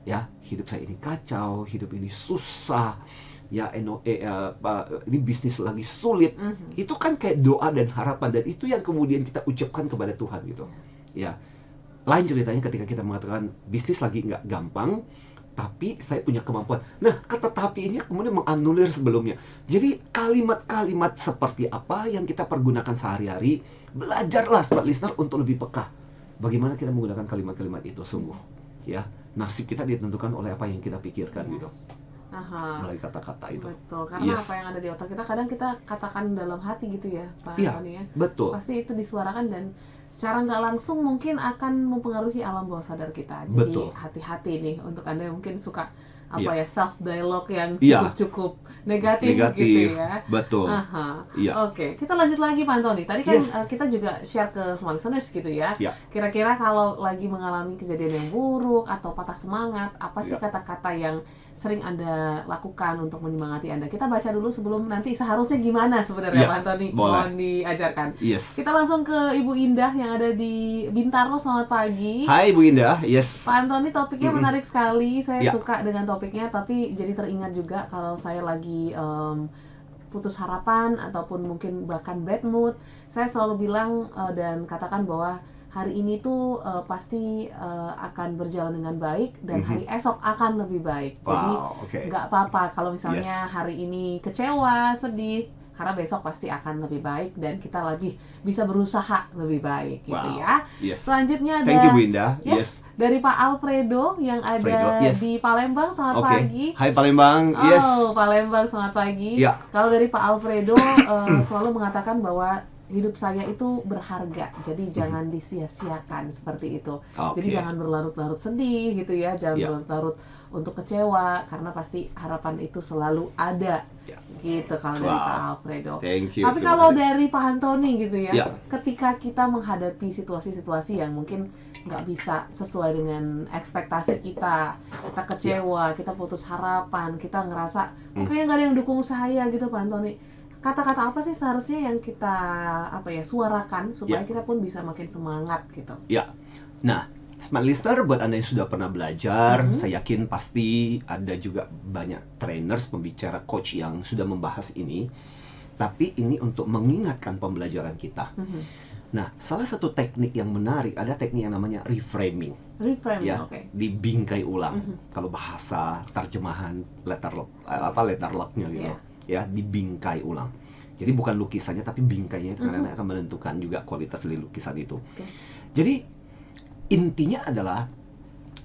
C: Ya, hidup saya ini kacau, hidup ini susah. Ya, ini bisnis lagi sulit. Itu kan kayak doa dan harapan. Dan itu yang kemudian kita ucapkan kepada Tuhan gitu. Ya, lain ceritanya ketika kita mengatakan bisnis lagi nggak gampang, tapi saya punya kemampuan. Nah, kata tapi ini kemudian menganulir sebelumnya. Jadi kalimat-kalimat seperti apa yang kita pergunakan sehari-hari, belajarlah smart listener untuk lebih peka. Bagaimana kita menggunakan kalimat-kalimat itu sungguh. Ya, nasib kita ditentukan oleh apa yang kita pikirkan gitu. Melalui kata-kata itu.
B: Betul, karena apa yang ada di otak kita kadang kita katakan dalam hati gitu ya, Pak Antoni ya.
C: Betul.
B: Pasti itu disuarakan dan secara nggak langsung mungkin akan mempengaruhi alam bawah sadar kita. Jadi hati-hati nih untuk Anda yang mungkin suka self dialogue yang cukup negatif gitu ya.
C: Betul.
B: Oke, kita lanjut lagi Pak Antoni. Tadi kan kita juga share ke smart listeners gitu ya. Kira-kira kalau lagi mengalami kejadian yang buruk atau patah semangat, apa sih kata-kata yang sering Anda lakukan untuk menyemangati Anda? Kita baca dulu sebelum nanti seharusnya gimana sebenarnya Pak Antoni. Mohon diajarkan. Kita langsung ke Ibu Indah yang ada di Bintaro. Selamat pagi.
C: Hai Ibu Indah. Pak
B: Antoni, topiknya menarik sekali. Saya suka dengan topiknya, tapi jadi teringat juga kalau saya lagi putus harapan ataupun mungkin bahkan bad mood, saya selalu bilang dan katakan bahwa hari ini tuh pasti akan berjalan dengan baik dan hari esok akan lebih baik. Jadi nggak apa-apa kalau misalnya hari ini kecewa, sedih, karena besok pasti akan lebih baik dan kita lebih bisa berusaha lebih baik gitu ya. Selanjutnya ada dari Pak Alfredo yang ada di Palembang. Selamat pagi.
C: Hai Palembang.
B: Palembang, selamat pagi. Kalau dari Pak Alfredo selalu mengatakan bahwa hidup saya itu berharga, jadi jangan disia-siakan seperti itu. Jadi jangan berlarut-larut sedih gitu ya, jangan berlarut-larut untuk kecewa, karena pasti harapan itu selalu ada. Gitu kalau dari Pak Alfredo. Tapi kalau dari Pak Antoni gitu ya, ketika kita menghadapi situasi-situasi yang mungkin nggak bisa sesuai dengan ekspektasi kita kecewa, kita putus harapan, kita ngerasa kayaknya nggak ada yang dukung saya gitu Pak Antoni. Kata-kata apa sih seharusnya yang kita suarakan supaya kita pun bisa makin semangat gitu?
C: Nah, smart listener buat Anda yang sudah pernah belajar, saya yakin pasti ada juga banyak trainers, pembicara, coach yang sudah membahas ini. Tapi ini untuk mengingatkan pembelajaran kita. Nah, salah satu teknik yang menarik ada teknik yang namanya reframing. Dibingkai ulang. Kalau bahasa terjemahan letter lucknya gitu. Dibingkai ulang. Jadi bukan lukisannya tapi bingkainya itu karena akan menentukan juga kualitas dari lukisan itu. Jadi intinya adalah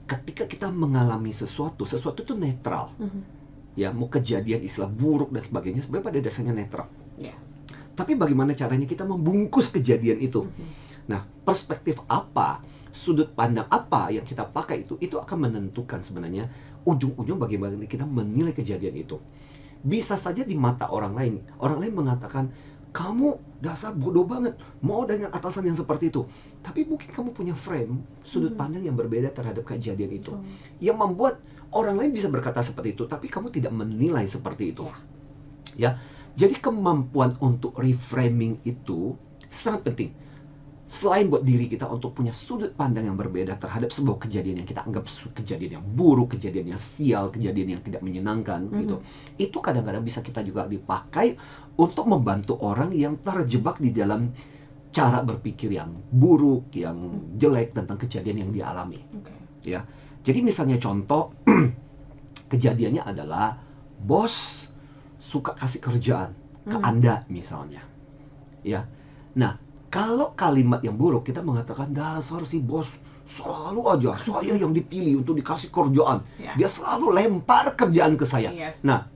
C: ketika kita mengalami sesuatu itu netral. Mau kejadian istilah buruk dan sebagainya sebenarnya pada dasarnya netral. Tapi bagaimana caranya kita membungkus kejadian itu? Nah, perspektif apa, sudut pandang apa yang kita pakai itu akan menentukan sebenarnya ujung-ujung bagaimana kita menilai kejadian itu. Bisa saja di mata orang lain mengatakan, kamu dasar bodoh banget, mau dengan atasan yang seperti itu. Tapi mungkin kamu punya frame, sudut pandang yang berbeda terhadap kejadian itu. Yang membuat orang lain bisa berkata seperti itu, tapi kamu tidak menilai seperti itu. Jadi kemampuan untuk reframing itu sangat penting. Selain buat diri kita untuk punya sudut pandang yang berbeda terhadap sebuah kejadian yang kita anggap kejadian yang buruk, kejadian yang sial, kejadian yang tidak menyenangkan gitu. Itu kadang-kadang bisa kita juga dipakai untuk membantu orang yang terjebak di dalam cara berpikir yang buruk, yang jelek tentang kejadian yang dia alami. Jadi misalnya contoh kejadiannya adalah bos suka kasih kerjaan ke Anda misalnya. Nah, kalau kalimat yang buruk kita mengatakan dasar si bos selalu aja saya yang dipilih untuk dikasih kerjaan. Dia selalu lempar kerjaan ke saya. Nah,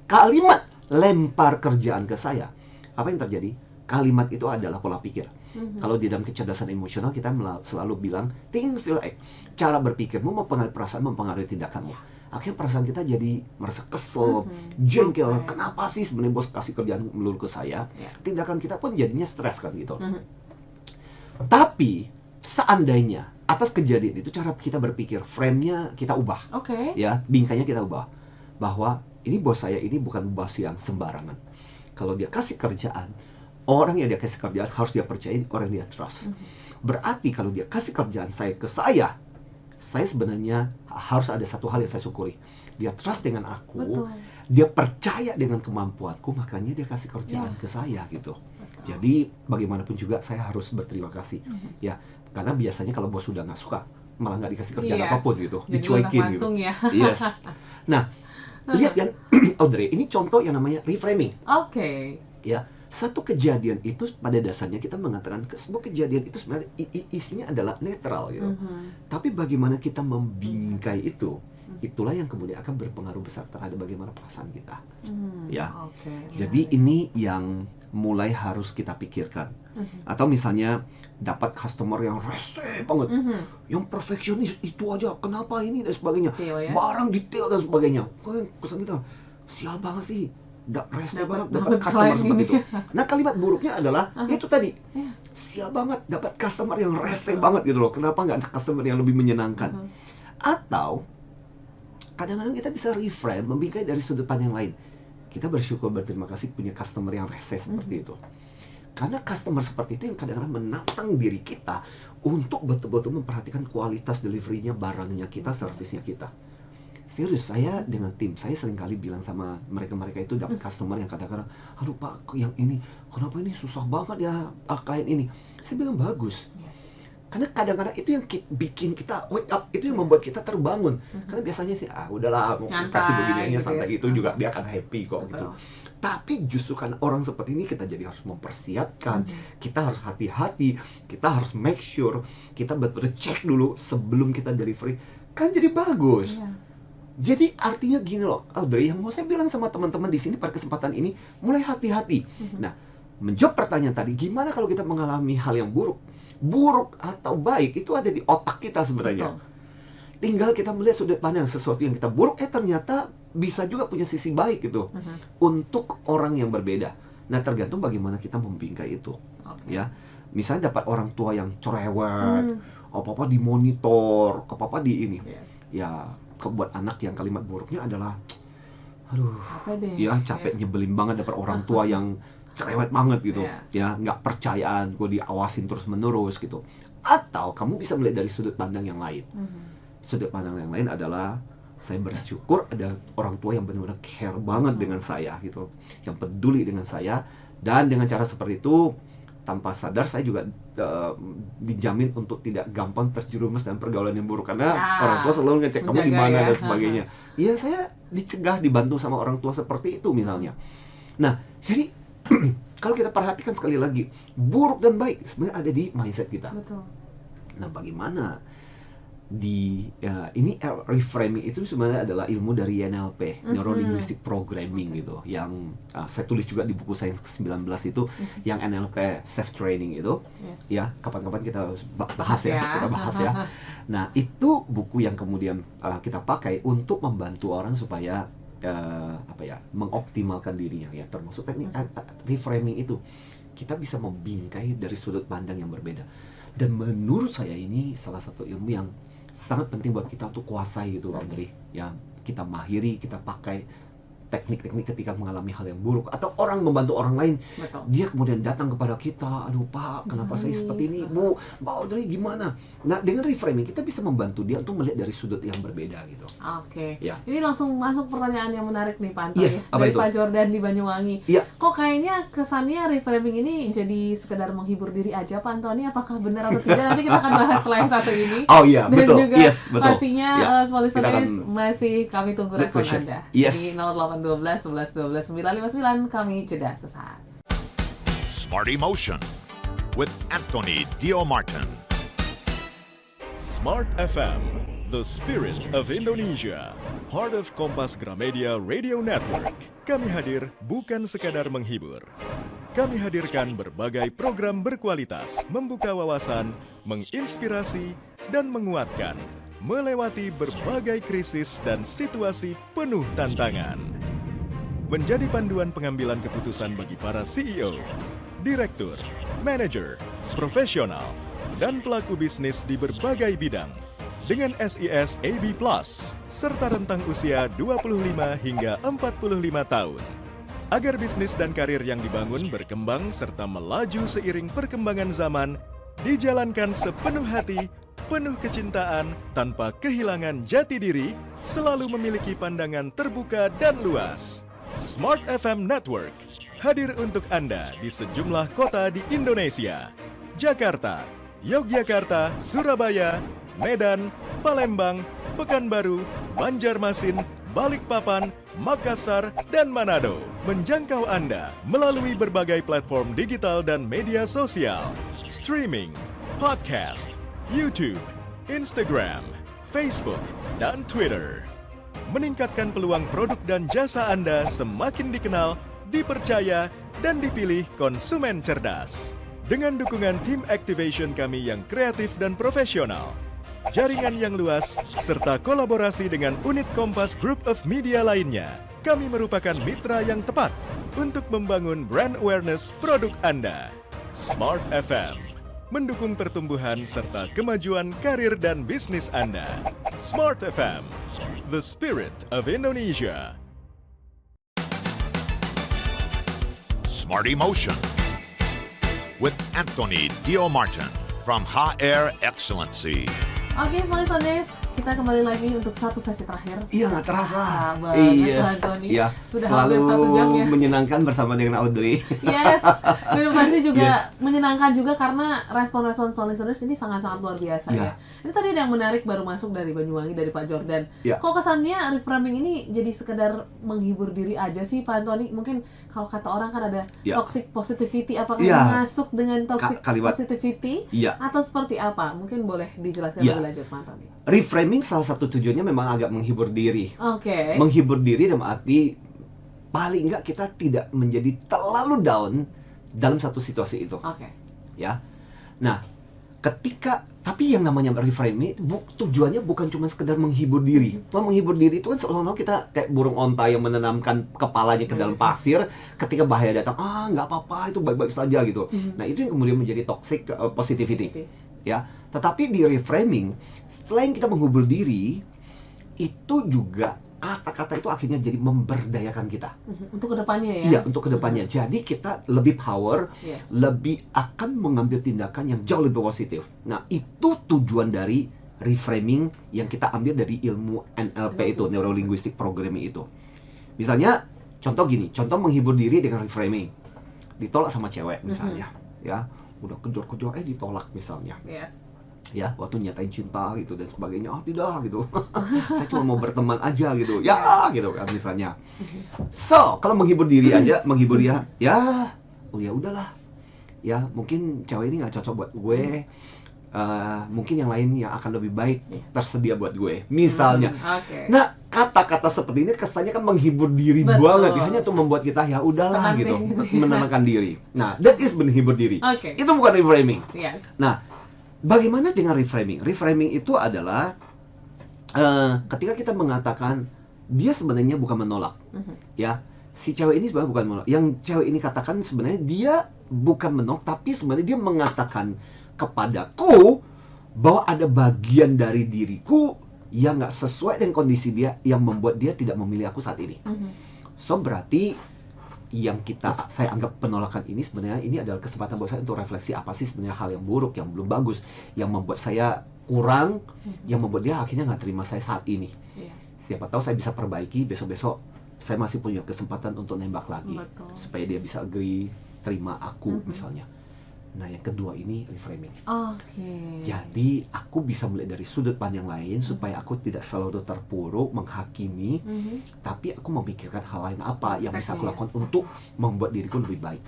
C: kalimat lempar kerjaan ke saya, apa yang terjadi? Kalimat itu adalah pola pikir. Kalau di dalam kecerdasan emosional kita selalu bilang think, feel, act. Cara berpikirmu mempengaruhi perasaan, mempengaruhi tindakanmu. Akhirnya perasaan kita jadi merasa kesel, jengkel. Kenapa sih sebenarnya bos kasih kerjaan melulu ke saya? Tindakan kita pun jadinya stres kan gitu. Tapi seandainya atas kejadian itu cara kita berpikir, frame-nya kita ubah.
B: Oke.
C: Ya, bingkainya kita ubah. Bahwa ini bos saya ini bukan bos yang sembarangan. Kalau dia kasih kerjaan, orang yang dia kasih kerjaan harus dia percayain, orang yang dia trust. Berarti kalau dia kasih kerjaan saya ke saya sebenarnya harus ada satu hal yang saya syukuri. Dia trust dengan aku,
B: Betul.
C: dia percaya dengan kemampuanku, makanya dia kasih kerjaan ke saya gitu.
B: Betul.
C: Jadi bagaimanapun juga saya harus berterima kasih. Ya, karena biasanya kalau bos sudah nggak suka, malah nggak dikasih kerjaan
B: Yes.
C: apapun gitu,
B: Jadi
C: dicuekin gitu.
B: lunak-lantung ya.
C: Yes. Nah, lihat kan, Audrey, ini contoh yang namanya reframing.
B: Oke.
C: Ya, satu kejadian itu pada dasarnya kita mengatakan sebuah kejadian itu sebenarnya isinya adalah netral gitu. Tapi bagaimana kita membingkai itu, itulah yang kemudian akan berpengaruh besar terhadap bagaimana perasaan kita. Ya.
B: Oke.
C: Jadi ini yang mulai harus kita pikirkan. Atau misalnya dapat customer yang rese banget, yang perfeksionis itu aja, kenapa ini dan sebagainya,
B: Detail ya.
C: barang detail dan sebagainya. Kesan kita, sial banget sih, rese banget dapat
B: dapat
C: customer
B: klien
C: seperti
B: gini.
C: itu. Nah, kalimat buruknya adalah itu tadi, sial banget dapat customer yang rese banget gitu loh. Kenapa nggak ada customer yang lebih menyenangkan? Atau kadang-kadang kita bisa reframe, membingkai dari sudut pandang lain. Kita bersyukur, berterima kasih punya customer yang rese seperti itu. Karena customer seperti itu yang kadang-kadang menantang diri kita untuk betul-betul memperhatikan kualitas delivery-nya, barangnya kita, servisnya kita. Serius, saya dengan tim, saya seringkali bilang sama mereka-mereka itu dapat customer yang kadang-kadang, aduh Pak, yang ini, kenapa ini susah banget ya klien ini. Saya bilang bagus. Karena kadang-kadang itu yang bikin kita wake up, itu yang membuat kita terbangun. Karena biasanya sih, udahlah, mau
B: Nyantai,
C: kasih begini aja,
B: gitu
C: santai
B: ya.
C: gitu juga, dia akan happy kok
B: Betul.
C: gitu. Tapi justru karena orang seperti ini kita jadi harus mempersiapkan, kita harus hati-hati, kita harus make sure, kita betul-betul cek dulu sebelum kita delivery, kan jadi bagus.
B: Iya.
C: Jadi artinya gini loh, Audrey, yang mau saya bilang sama teman-teman di sini pada kesempatan ini, mulai hati-hati. Nah, menjawab pertanyaan tadi, gimana kalau kita mengalami hal yang buruk? Buruk atau baik itu ada di otak kita sebenarnya.
B: Betul.
C: Tinggal kita melihat sudut pandang sesuatu yang kita buruk, ternyata bisa juga punya sisi baik gitu untuk orang yang berbeda. Nah, tergantung bagaimana kita membingkai itu.
B: Oke.
C: Ya, misalnya dapat orang tua yang cerewet, apa-apa dimonitor, apa-apa di ini. Ya, buat anak yang kalimat buruknya adalah, aduh,
B: Capek deh.
C: ya capek, nyebelin banget dapat orang tua yang cerewet banget gitu.
B: Iya.
C: Ya, nggak percayaan, gue diawasin terus-menerus gitu. Atau kamu bisa melihat dari sudut pandang yang lain. Sudut pandang yang lain adalah, saya bersyukur ada orang tua yang benar-benar care banget dengan saya gitu, yang peduli dengan saya, dan dengan cara seperti itu tanpa sadar saya juga dijamin untuk tidak gampang terjerumus dalam pergaulan yang buruk, karena orang tua selalu ngecek kamu di
B: menjaga
C: mana
B: ya.
C: dan sebagainya. Iya, saya dicegah, dibantu sama orang tua seperti itu misalnya. Nah, jadi kalau kita perhatikan sekali lagi, buruk dan baik sebenarnya ada di mindset kita.
B: Betul.
C: Nah, bagaimana ini reframing itu sebenarnya adalah ilmu dari NLP, Neuro Linguistic Programming gitu, yang saya tulis juga di buku saya yang ke-19 itu, yang NLP Self Training itu. Ya, kapan-kapan kita bahas ya, kita bahas ya. Nah, itu buku yang kemudian kita pakai untuk membantu orang supaya mengoptimalkan dirinya ya, termasuk teknik reframing itu. Kita bisa membingkai dari sudut pandang yang berbeda. Dan menurut saya ini salah satu ilmu yang sangat penting buat kita untuk kuasai gitu, Audrey. Yang kita mahiri, kita pakai teknik-teknik ketika mengalami hal yang buruk, atau orang membantu orang lain.
B: Betul.
C: Dia kemudian datang kepada kita, aduh Pak, kenapa saya seperti ini, Bu, Mbak Audrey gimana? Nah, dengan reframing kita bisa membantu dia untuk melihat dari sudut yang berbeda gitu.
B: Oke.
C: Ya.
B: Ini langsung masuk pertanyaan yang menarik nih Pak Anto,
C: Yes,
B: ya.
C: apa
B: Dari
C: itu?
B: Pak Jordan di Banyuwangi.
C: Iya.
B: Kok kayaknya kesannya reframing ini jadi sekedar menghibur diri aja, Pak Antoni? Apakah benar atau tidak? Nanti kita akan bahas setelah yang satu ini.
C: Oh iya,
B: Dan
C: betul.
B: juga
C: Yes, betul.
B: pastinya
C: Ya,
B: small
C: kita
B: listeners
C: akan-
B: masih kami tunggu
C: Good
B: respon
C: question.
B: Anda.
C: Yes.
B: Di 0812 11 12 959 kami jeda sesaat.
A: Smart Emotion with Anthony Dio Martin.
D: Smart FM, the spirit of Indonesia. Part of Kompas Gramedia Radio Network. Kami hadir bukan sekadar menghibur. Kami hadirkan berbagai program berkualitas, membuka wawasan, menginspirasi, dan menguatkan, melewati berbagai krisis dan situasi penuh tantangan. Menjadi panduan pengambilan keputusan bagi para CEO, direktur, manajer, profesional, dan pelaku bisnis di berbagai bidang. Dengan SIS AB Plus, serta rentang usia 25 hingga 45 tahun. Agar bisnis dan karir yang dibangun berkembang serta melaju seiring perkembangan zaman, dijalankan sepenuh hati, penuh kecintaan, tanpa kehilangan jati diri, selalu memiliki pandangan terbuka dan luas. Smart FM Network hadir untuk Anda di sejumlah kota di Indonesia. Jakarta, Yogyakarta, Surabaya, Medan, Palembang, Pekanbaru, Banjarmasin, Balikpapan, Makassar, dan Manado. Menjangkau Anda melalui berbagai platform digital dan media sosial, streaming, podcast, YouTube, Instagram, Facebook, dan Twitter. Meningkatkan peluang produk dan jasa Anda semakin dikenal, dipercaya, dan dipilih konsumen cerdas. Dengan dukungan tim activation kami yang kreatif dan profesional, jaringan yang luas, serta kolaborasi dengan unit Kompas Group of Media lainnya, kami merupakan mitra yang tepat untuk membangun brand awareness produk Anda. Smart FM mendukung pertumbuhan serta kemajuan karir dan bisnis Anda. Smart FM, the spirit of Indonesia.
A: Smart Emotion with Anthony Dio Martin from HR Excellency.
B: Oke, Smart Listeners, kita kembali lagi untuk satu sesi terakhir.
C: Iya, nggak terasa.
B: Iya, Tony.
C: Iya,
B: Sudah
C: selalu
B: hampir 1 jam ya.
C: menyenangkan bersama dengan Audrey.
B: Yes, dan pasti juga
C: Yes.
B: menyenangkan juga karena respon-respon listeners ini sangat-sangat luar biasa
C: Iya.
B: ya. Ini tadi ada yang menarik baru masuk dari Banyuwangi, dari Pak Jordan.
C: Iya.
B: Kok kesannya reframing ini jadi sekedar menghibur diri aja sih, Pak Antoni? Mungkin kalau kata orang kan ada
C: Iya.
B: toxic positivity, apakah
C: Iya.
B: masuk dengan toxic
C: Kalimat.
B: positivity
C: Iya.
B: atau seperti apa? Mungkin boleh dijelaskan
C: Iya.
B: lebih lanjut, Pak Antoni.
C: Reframing salah satu tujuannya memang agak menghibur diri.
B: Oke.
C: Menghibur diri dalam arti paling enggak kita tidak menjadi terlalu down dalam satu situasi itu,
B: Oke.
C: ya. Nah, tapi yang namanya reframing tujuannya bukan cuma sekedar menghibur diri. Kalau menghibur diri itu kan seolah-olah kita kayak burung onta yang menenamkan kepalanya ke dalam pasir, ketika bahaya datang, nggak apa-apa, itu baik-baik saja gitu. Nah, itu yang kemudian menjadi toxic positivity. Ya, tetapi di reframing, selain kita menghibur diri, itu juga kata-kata itu akhirnya jadi memberdayakan kita.
B: Untuk kedepannya ya?
C: Iya, untuk kedepannya. Jadi kita lebih power,
B: Yes.
C: lebih akan mengambil tindakan yang jauh lebih positif. Nah, itu tujuan dari reframing yang kita ambil dari ilmu NLP itu, Neuro Linguistic Programming itu. Misalnya, contoh menghibur diri dengan reframing. Ditolak sama cewek misalnya, ya. Udah kejar-kejar ditolak misalnya.
B: Yes.
C: Ya, waktu nyatain cinta gitu dan sebagainya, tidak gitu. Saya cuma mau berteman aja gitu. Ya, gitu kan misalnya. So, kalau menghibur diri aja, menghibur dia, ya udahlah. Ya, mungkin cewek ini nggak cocok buat gue. Mungkin yang lain yang akan lebih baik tersedia buat gue. Misalnya.
B: Oke.
C: Nah, kata-kata seperti ini kesannya kan menghibur diri
B: Betul.
C: banget, hanya untuk membuat kita ya udahlah
B: Tenang
C: gitu,
B: diri.
C: menenangkan diri. Nah, that is menghibur diri.
B: Oke.
C: Itu bukan reframing.
B: Yes.
C: Nah, bagaimana dengan reframing? Reframing itu adalah ketika kita mengatakan dia sebenarnya bukan menolak, ya. Si cewek ini sebenarnya bukan menolak. Yang cewek ini katakan sebenarnya dia bukan menolak, tapi sebenarnya dia mengatakan kepadaku bahwa ada bagian dari diriku yang nggak sesuai dengan kondisi dia, yang membuat dia tidak memilih aku saat ini. So berarti yang saya anggap penolakan ini sebenarnya ini adalah kesempatan buat saya untuk refleksi apa sih sebenarnya hal yang buruk, yang belum bagus, yang membuat saya kurang, yang membuat dia akhirnya nggak terima saya saat ini.
B: Iya.
C: Siapa tahu saya bisa perbaiki, besok-besok saya masih punya kesempatan untuk nembak lagi.
B: Betul.
C: Supaya dia bisa agree, terima aku misalnya. Nah, yang kedua ini reframing.
B: Oke.
C: Jadi aku bisa melihat dari sudut pandang lain supaya aku tidak selalu terpuruk menghakimi, tapi aku memikirkan hal lain apa yang bisa aku lakukan untuk membuat diriku lebih baik.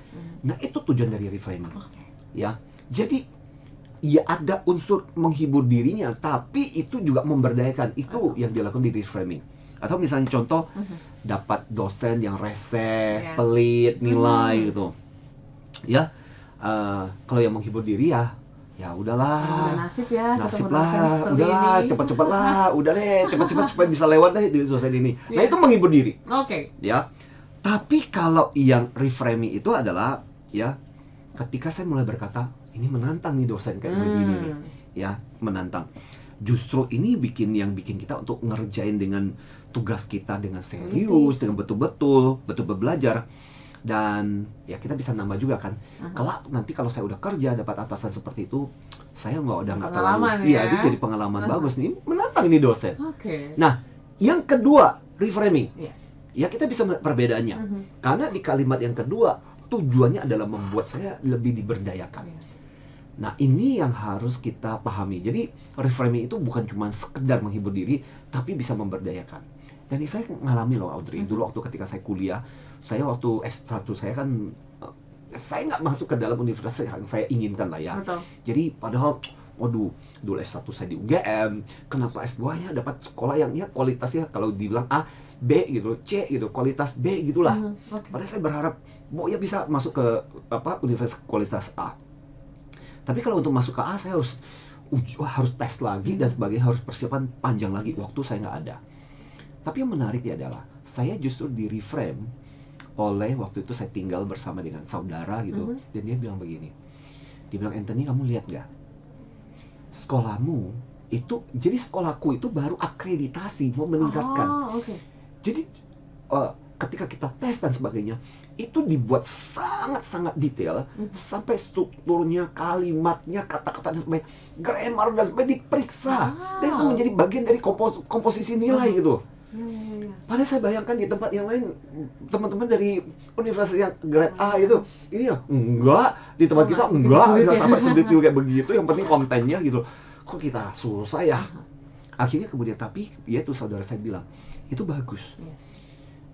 C: Nah, itu tujuan dari reframing. Ya. Jadi ya ada unsur menghibur dirinya, tapi itu juga memberdayakan. Itu yang dilakukan di reframing. Atau misalnya contoh dapat dosen yang rese, pelit, nilai gitu. Ya. Kalau yang menghibur diri ya udahlah,
B: nasib ya,
C: nasib
B: ketemu dosen
C: lah,
B: seperti
C: udahlah,
B: ini.
C: cepat-cepat lah, udah deh, cepat-cepat supaya bisa lewat deh di dosen ini. Nah, itu menghibur diri,
B: Oke.
C: ya. Tapi kalau yang reframing itu adalah ya ketika saya mulai berkata, ini menantang nih dosen kayak begini nih, ya menantang. Justru ini yang bikin kita untuk ngerjain dengan tugas kita dengan serius, dengan betul-betul belajar. Dan ya kita bisa nambah juga kan. Kelak nanti kalau saya udah kerja dapat atasan seperti itu, saya udah nggak terlalu,
B: ya.
C: Itu jadi pengalaman bagus nih, menantang ini dosen.
B: Oke.
C: Nah, yang kedua, reframing.
B: Yes.
C: Ya kita bisa perbedaannya. Karena di kalimat yang kedua, tujuannya adalah membuat saya lebih diberdayakan. Nah, ini yang harus kita pahami. Jadi, reframing itu bukan cuma sekedar menghibur diri, tapi bisa memberdayakan. Dan ini saya ngalami loh, Audrey. Dulu waktu ketika saya kuliah, saya waktu S1 saya kan, saya nggak masuk ke dalam universitas yang saya inginkan lah ya.
B: Betul.
C: Jadi, padahal, waduh, dulu S1 saya di UGM, kenapa S2-nya dapat sekolah yang ya kualitasnya kalau dibilang A, B gitu, C gitu, kualitas B gitulah. Padahal saya berharap, ya bisa masuk ke universitas kualitas A. Tapi kalau untuk masuk ke A, saya harus tes lagi dan sebagainya, harus persiapan panjang lagi, waktu saya nggak ada. Tapi yang menariknya adalah, saya justru di-reframe oleh waktu itu saya tinggal bersama dengan saudara gitu, dan dia bilang begini, dia bilang, Anthony, kamu lihat nggak? Sekolahmu itu, jadi sekolahku itu baru akreditasi, mau meningkatkan. Jadi, ketika kita tes dan sebagainya, itu dibuat sangat-sangat detail, sampai strukturnya, kalimatnya, kata-kata dan sebagainya, grammar dan sebagainya diperiksa. Dan itu menjadi bagian dari komposisi nilai gitu. Padahal saya bayangkan di tempat yang lain, teman-teman dari universitas yang grade A itu, ini ya enggak, di tempat kita enggak sampai sedetail kayak begitu, yang penting kontennya gitu. Kok kita susah ya? Akhirnya kemudian, tapi ya itu saudara saya bilang, itu bagus.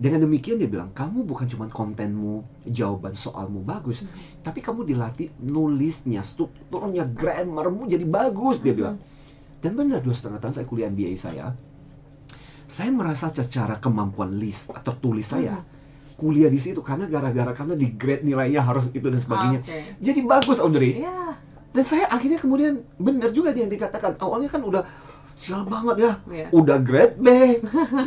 C: Dengan demikian dia bilang, kamu bukan cuma kontenmu, jawaban soalmu bagus, tapi kamu dilatih nulisnya, strukturnya, grammarmu jadi bagus, dia bilang. Dan benar, 2,5 tahun saya kuliah MBA saya merasa secara kemampuan list atau tulis saya, kuliah di situ karena di grade nilainya harus itu dan sebagainya. Jadi bagus, Audrey. Dan saya akhirnya kemudian benar juga yang dikatakan, awalnya kan udah sial banget ya, udah grade B,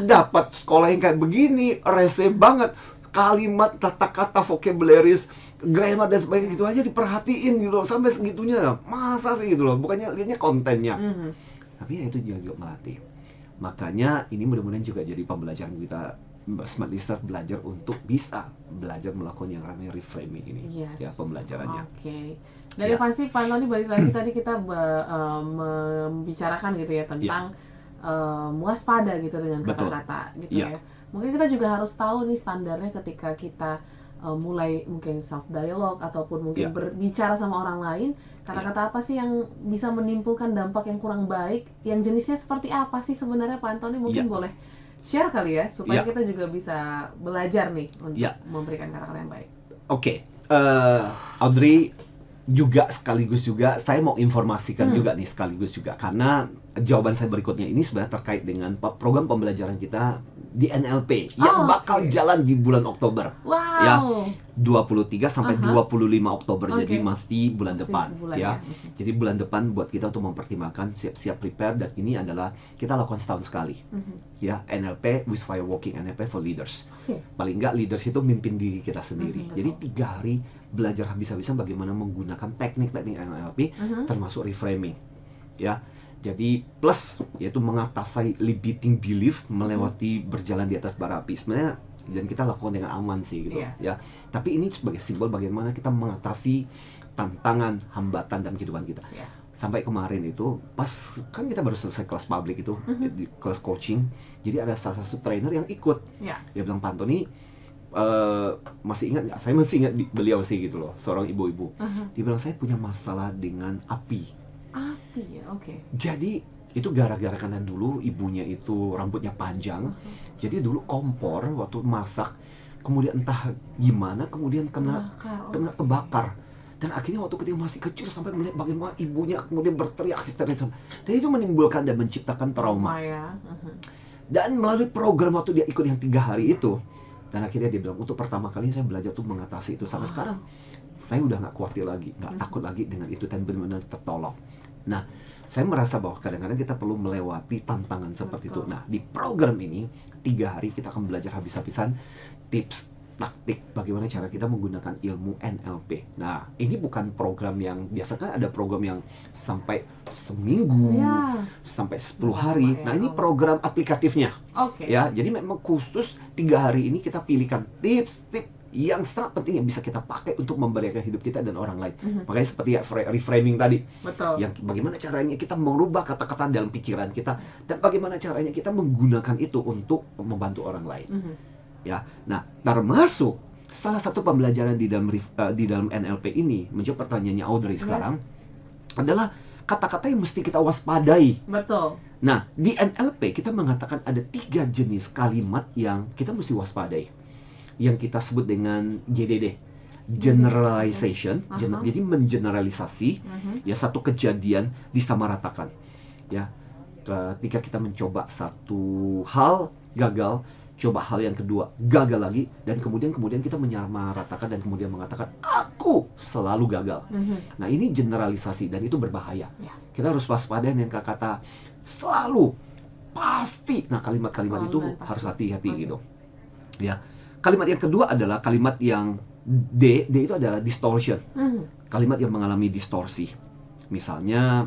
C: dapat sekolah yang kayak begini, rese banget, kalimat, tata kata, vocabularies, grammar dan sebagainya gitu aja diperhatiin gitu loh, sampai segitunya, masa sih gitu loh, bukannya lihatnya kontennya. Tapi ya itu juga melatih. Makanya ini mudah-mudahan juga jadi pembelajaran kita, Smart Listener, belajar untuk bisa belajar melakukan yang namanya reframing ini, ya pembelajarannya.
B: Dari pasti Pak Anthony balik lagi tadi kita membicarakan gitu ya tentang waspada gitu dengan kata-kata gitu ya. Mungkin kita juga harus tahu nih standarnya ketika kita mulai mungkin self dialogue ataupun mungkin berbicara sama orang lain, kata-kata apa sih yang bisa menimbulkan dampak yang kurang baik, yang jenisnya seperti apa sih sebenarnya Pak Anthony, mungkin boleh share kali ya supaya kita juga bisa belajar nih untuk memberikan kata-kata yang baik.
C: Audrey, juga sekaligus juga saya mau informasikan juga nih sekaligus juga, karena jawaban saya berikutnya ini sebenarnya terkait dengan program pembelajaran kita di NLP yang bakal jalan di bulan Oktober. Ya, 23 sampai 25 Oktober. Jadi masih bulan depan ya. Jadi bulan depan buat kita untuk mempertimbangkan, siap-siap prepare, dan ini adalah kita lakukan setahun sekali. Ya, NLP with Fire Walking, NLP for Leaders. Paling enggak leaders itu mimpin diri kita sendiri. Jadi 3 hari belajar habis-habisan bagaimana menggunakan teknik-teknik NLP termasuk reframing. Ya. Jadi plus yaitu mengatasi limiting belief, melewati berjalan di atas bara api. Sebenarnya dan kita lakukan dengan aman sih gitu ya. Tapi ini sebagai simbol bagaimana kita mengatasi tantangan, hambatan dalam kehidupan kita. Sampai kemarin itu pas kan kita baru selesai kelas public itu, di kelas coaching. Jadi ada salah satu trainer yang ikut. Dia bilang, Pak Anthony, masih ingat nggak? Saya masih ingat beliau sih gitu loh, seorang ibu-ibu. Dia bilang, saya punya masalah dengan api. Jadi itu gara-gara karena dulu ibunya itu rambutnya panjang. Jadi dulu kompor waktu masak, kemudian entah gimana, kemudian kena kebakar. Dan akhirnya waktu ketika masih kecil sampai melihat bagaimana ibunya kemudian berteriak histeris. Dan itu menimbulkan dan menciptakan trauma. Dan melalui program waktu dia ikut yang 3 hari itu, dan akhirnya dia bilang, untuk pertama kali saya belajar tuh mengatasi itu. Sampai sekarang saya udah nggak khawatir lagi, nggak takut lagi dengan itu, dan benar-benar tertolong. Nah, saya merasa bahwa kadang-kadang kita perlu melewati tantangan seperti itu. Nah, di program ini 3 hari kita akan belajar habis-habisan tips taktik bagaimana cara kita menggunakan ilmu NLP. Nah, ini bukan program yang biasa, kan ada program yang sampai seminggu, sampai 10 hari. Nah, ini program aplikatifnya. Ya, jadi memang khusus 3 hari ini kita pilihkan tips-tips yang sangat penting yang bisa kita pakai untuk memberdayakan hidup kita dan orang lain. Makanya seperti reframing tadi.
B: Betul.
C: Yang bagaimana caranya kita merubah kata-kata dalam pikiran kita dan bagaimana caranya kita menggunakan itu untuk membantu orang lain. Ya, nah termasuk salah satu pembelajaran di dalam NLP ini menjawab pertanyaannya Audrey sekarang adalah kata-kata yang mesti kita waspadai.
B: Betul.
C: Nah, di NLP kita mengatakan ada 3 jenis kalimat yang kita mesti waspadai, yang kita sebut dengan GDD, generalization. Jadi mengeneralisasi ya satu kejadian disamaratakan. Ya, ketika kita mencoba satu hal gagal, coba hal yang kedua gagal lagi, dan kemudian kita menyamaratakan dan kemudian mengatakan aku selalu gagal. Nah, ini generalisasi dan itu berbahaya. Kita harus waspada dengan kata selalu, pasti. Nah, kalimat-kalimat itu harus hati-hati gitu. Ya. Kalimat yang kedua adalah kalimat yang D itu adalah distortion. Kalimat yang mengalami distorsi. Misalnya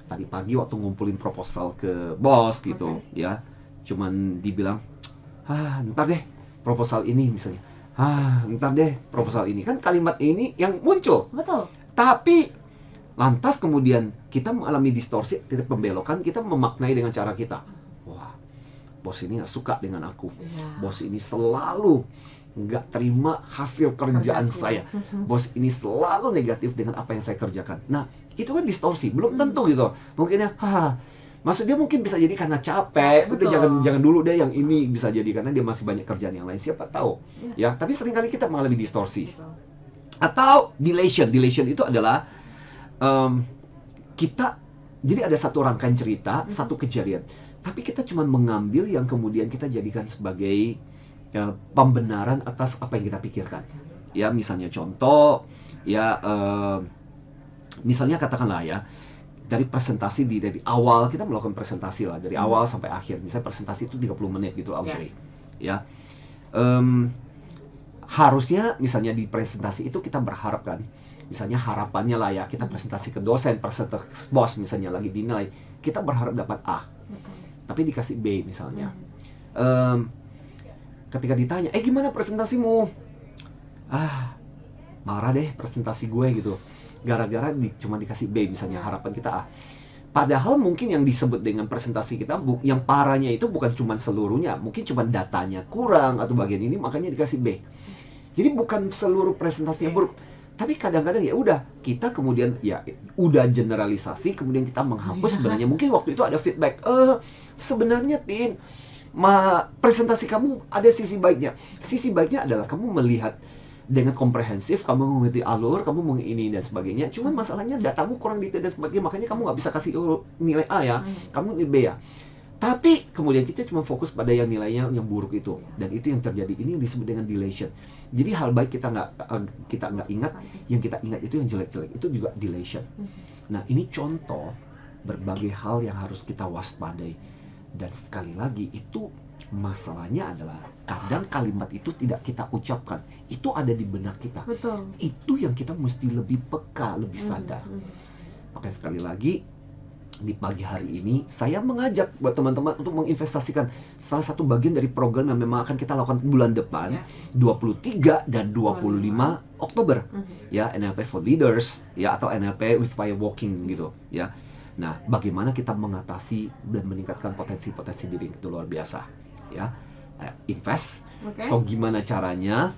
C: tadi pagi waktu ngumpulin proposal ke bos gitu, ya, cuman dibilang, ntar deh proposal ini misalnya. Ntar deh proposal ini. Kan kalimat ini yang muncul.
B: Betul.
C: Tapi lantas kemudian kita mengalami distorsi, tidak pembelokan, kita memaknai dengan cara kita. Wah, bos ini gak suka dengan aku. Bos ini selalu nggak terima hasil kerjaan saya. Bos ini selalu negatif dengan apa yang saya kerjakan. Nah, itu kan distorsi. Belum tentu gitu. Mungkin ya, maksudnya mungkin bisa jadi karena capek. Udah jangan dulu deh yang ini, bisa jadi karena dia masih banyak kerjaan yang lain. Siapa tahu. Ya, tapi seringkali kita mengalami distorsi. Atau delation. Delation itu adalah kita, jadi ada satu rangkaian cerita, satu kejadian. Tapi kita cuma mengambil yang kemudian kita jadikan sebagai pembenaran atas apa yang kita pikirkan. Ya, misalnya contoh, ya, misalnya katakanlah ya, dari presentasi dari awal kita melakukan presentasi lah, dari awal sampai akhir. Misalnya presentasi itu 30 menit gitu, Audrey. Ya. Harusnya misalnya di presentasi itu kita berharap kan, misalnya harapannya lah ya, kita presentasi ke dosen, presentasi ke bos misalnya lagi dinilai, kita berharap dapat A. Tapi dikasih B misalnya. Ketika ditanya, gimana presentasimu? Marah deh presentasi gue gitu. Gara-gara cuma dikasih B misalnya, harapan kita A. Padahal mungkin yang disebut dengan presentasi kita, yang parahnya itu bukan cuma seluruhnya, mungkin cuma datanya kurang atau bagian ini, makanya dikasih B. Jadi bukan seluruh presentasi yang buruk. Tapi kadang-kadang ya udah, kita kemudian ya udah generalisasi, kemudian kita menghapus. Sebenarnya mungkin waktu itu ada feedback, sebenarnya Tin, presentasi kamu ada sisi baiknya. Sisi baiknya adalah kamu melihat dengan komprehensif, kamu mengerti alur, kamu mengini dan sebagainya. Cuma masalahnya datamu kurang detail dan sebagainya, makanya kamu nggak bisa kasih nilai A ya, kamu nilai B ya. Tapi kemudian kita cuma fokus pada yang nilainya yang buruk itu, dan itu yang terjadi. Ini yang disebut dengan delation. Jadi hal baik kita nggak ingat, yang kita ingat itu yang jelek-jelek, itu juga delation. Nah, ini contoh berbagai hal yang harus kita waspadai. Dan sekali lagi, itu masalahnya adalah kadang kalimat itu tidak kita ucapkan, itu ada di benak kita.
B: Betul.
C: Itu yang kita mesti lebih peka, lebih sadar. Makanya sekali lagi, di pagi hari ini saya mengajak buat teman-teman untuk menginvestasikan salah satu bagian dari program yang memang akan kita lakukan bulan depan, 23 dan 25 Oktober. Ya, NLP for Leaders, ya, atau NLP with Fire Walking gitu, ya. Nah, bagaimana kita mengatasi dan meningkatkan potensi-potensi diri itu luar biasa, ya. Invest. So, gimana caranya?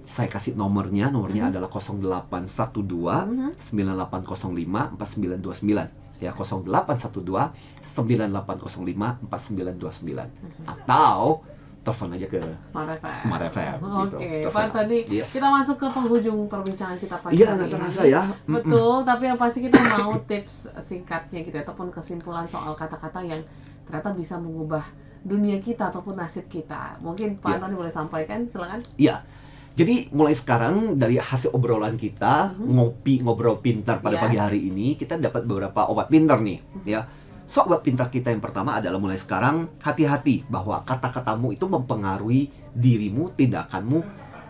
C: Saya kasih nomornya adalah 0812 9805 4929. Ya, 0812 9805 4929. Atau telepon aja ke Smart FM.
B: Oke, Pak, tadi kita masuk ke penghujung perbincangan kita pagi
C: Iya,
B: hari
C: nggak
B: ini.
C: terasa ya.
B: Betul, tapi yang pasti kita mau tips singkatnya gitu, ataupun kesimpulan soal kata-kata yang ternyata bisa mengubah dunia kita ataupun nasib kita. Mungkin Pak Antoni boleh sampaikan, silakan.
C: Iya. Jadi mulai sekarang dari hasil obrolan kita, ngobrol pintar pada pagi hari ini, kita dapat beberapa obat pintar nih, ya. So, obat pintar kita yang pertama adalah mulai sekarang hati-hati bahwa kata-katamu itu mempengaruhi dirimu, tindakanmu,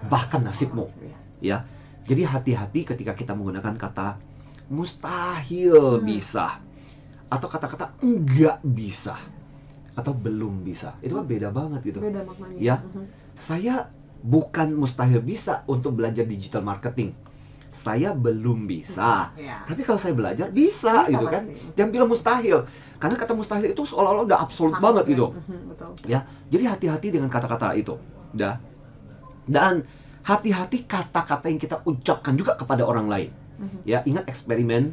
C: bahkan nasibmu. Ya, jadi hati-hati ketika kita menggunakan kata mustahil bisa, atau kata-kata enggak bisa, atau belum bisa. Itu kan beda banget gitu.
B: Beda maknanya.
C: Ya, saya bukan mustahil bisa untuk belajar digital marketing. Saya belum bisa.
B: Ya.
C: Tapi kalau saya belajar bisa gitu kan.
B: pasti.
C: Jangan bilang mustahil. Karena kata mustahil itu seolah-olah udah absolut
B: Sangat
C: banget
B: ya.
C: gitu.
B: Betul.
C: Ya, jadi hati-hati dengan kata-kata itu. Ya. Dan hati-hati kata-kata yang kita ucapkan juga kepada orang lain. Ya, ingat eksperimen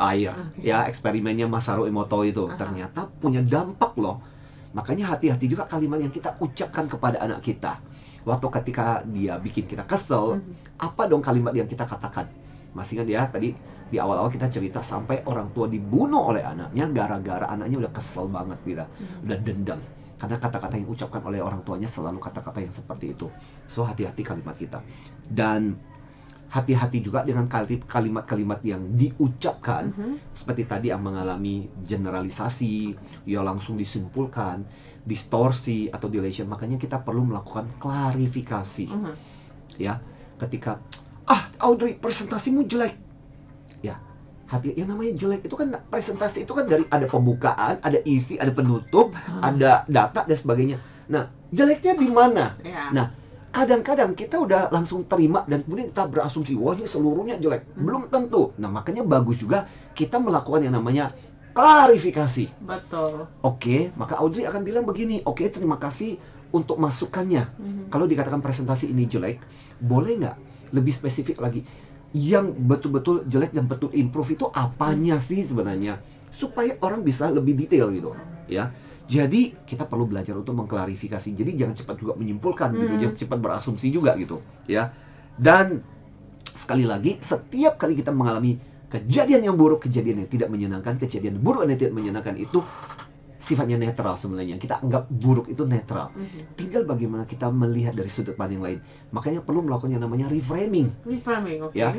C: air.
B: Oke.
C: Ya, eksperimennya Masaru Emoto itu ternyata punya dampak loh. Makanya hati-hati juga kalimat yang kita ucapkan kepada anak kita. Waktu ketika dia bikin kita kesel, apa dong kalimat yang kita katakan? Masih ingat ya, tadi di awal-awal kita cerita sampai orang tua dibunuh oleh anaknya gara-gara anaknya udah kesel banget gitu, udah dendam. Karena kata-kata yang diucapkan oleh orang tuanya selalu kata-kata yang seperti itu. So, hati-hati kalimat kita. Dan hati-hati juga dengan kalimat-kalimat yang diucapkan, seperti tadi yang mengalami generalisasi, ya langsung disimpulkan, distorsi atau dilation. Makanya kita perlu melakukan klarifikasi. Ya, ketika Audrey presentasimu jelek. Ya, hati yang namanya jelek itu kan presentasi itu kan dari ada pembukaan, ada isi, ada penutup, ada data dan sebagainya. Nah, jeleknya di mana?
B: Ya.
C: Nah, kadang-kadang kita udah langsung terima dan kemudian kita berasumsi, wah ini seluruhnya jelek. Belum tentu. Nah, makanya bagus juga kita melakukan yang namanya klarifikasi.
B: Betul.
C: Oke, maka Audrey akan bilang begini, oke, terima kasih untuk masukannya. Kalau dikatakan presentasi ini jelek, boleh nggak lebih spesifik lagi? Yang betul-betul jelek dan betul improve itu apanya sih sebenarnya? Supaya orang bisa lebih detail gitu, ya. Jadi kita perlu belajar untuk mengklarifikasi. Jadi jangan cepat juga menyimpulkan gitu, jangan cepat berasumsi juga gitu, ya. Dan sekali lagi, setiap kali kita mengalami kejadian yang buruk, kejadian yang tidak menyenangkan, kejadian buruk yang tidak menyenangkan itu sifatnya netral sebenarnya. Kita anggap buruk itu netral. Tinggal bagaimana kita melihat dari sudut pandang lain. Makanya perlu melakukan yang namanya reframing.
B: Reframing, oke.
C: Ya.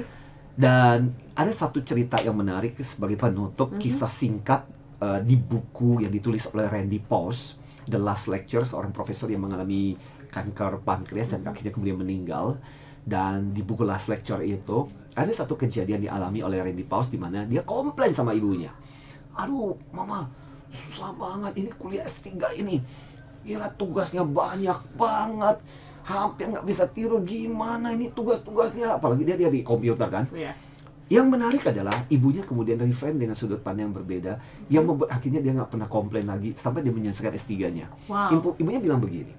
C: Dan ada satu cerita yang menarik sebagai penutup, kisah singkat di buku yang ditulis oleh Randy Pausch, The Last Lecture, seorang profesor yang mengalami kanker pankreas dan akhirnya kemudian meninggal. Dan di buku Last Lecture itu ada satu kejadian dialami oleh Randy Pausch di mana dia komplain sama ibunya. Aduh, mama, susah banget ini kuliah S3 ini. Gila, tugasnya banyak banget. Hampir nggak bisa tidur, gimana ini tugas-tugasnya. Apalagi dia di komputer kan.
B: Yes.
C: Yang menarik adalah ibunya kemudian reframe dengan sudut pandang yang berbeda, yang membuat akhirnya dia nggak pernah komplain lagi sampai dia menyelesaikan S3-nya.
B: Wow.
C: Ibunya bilang begini,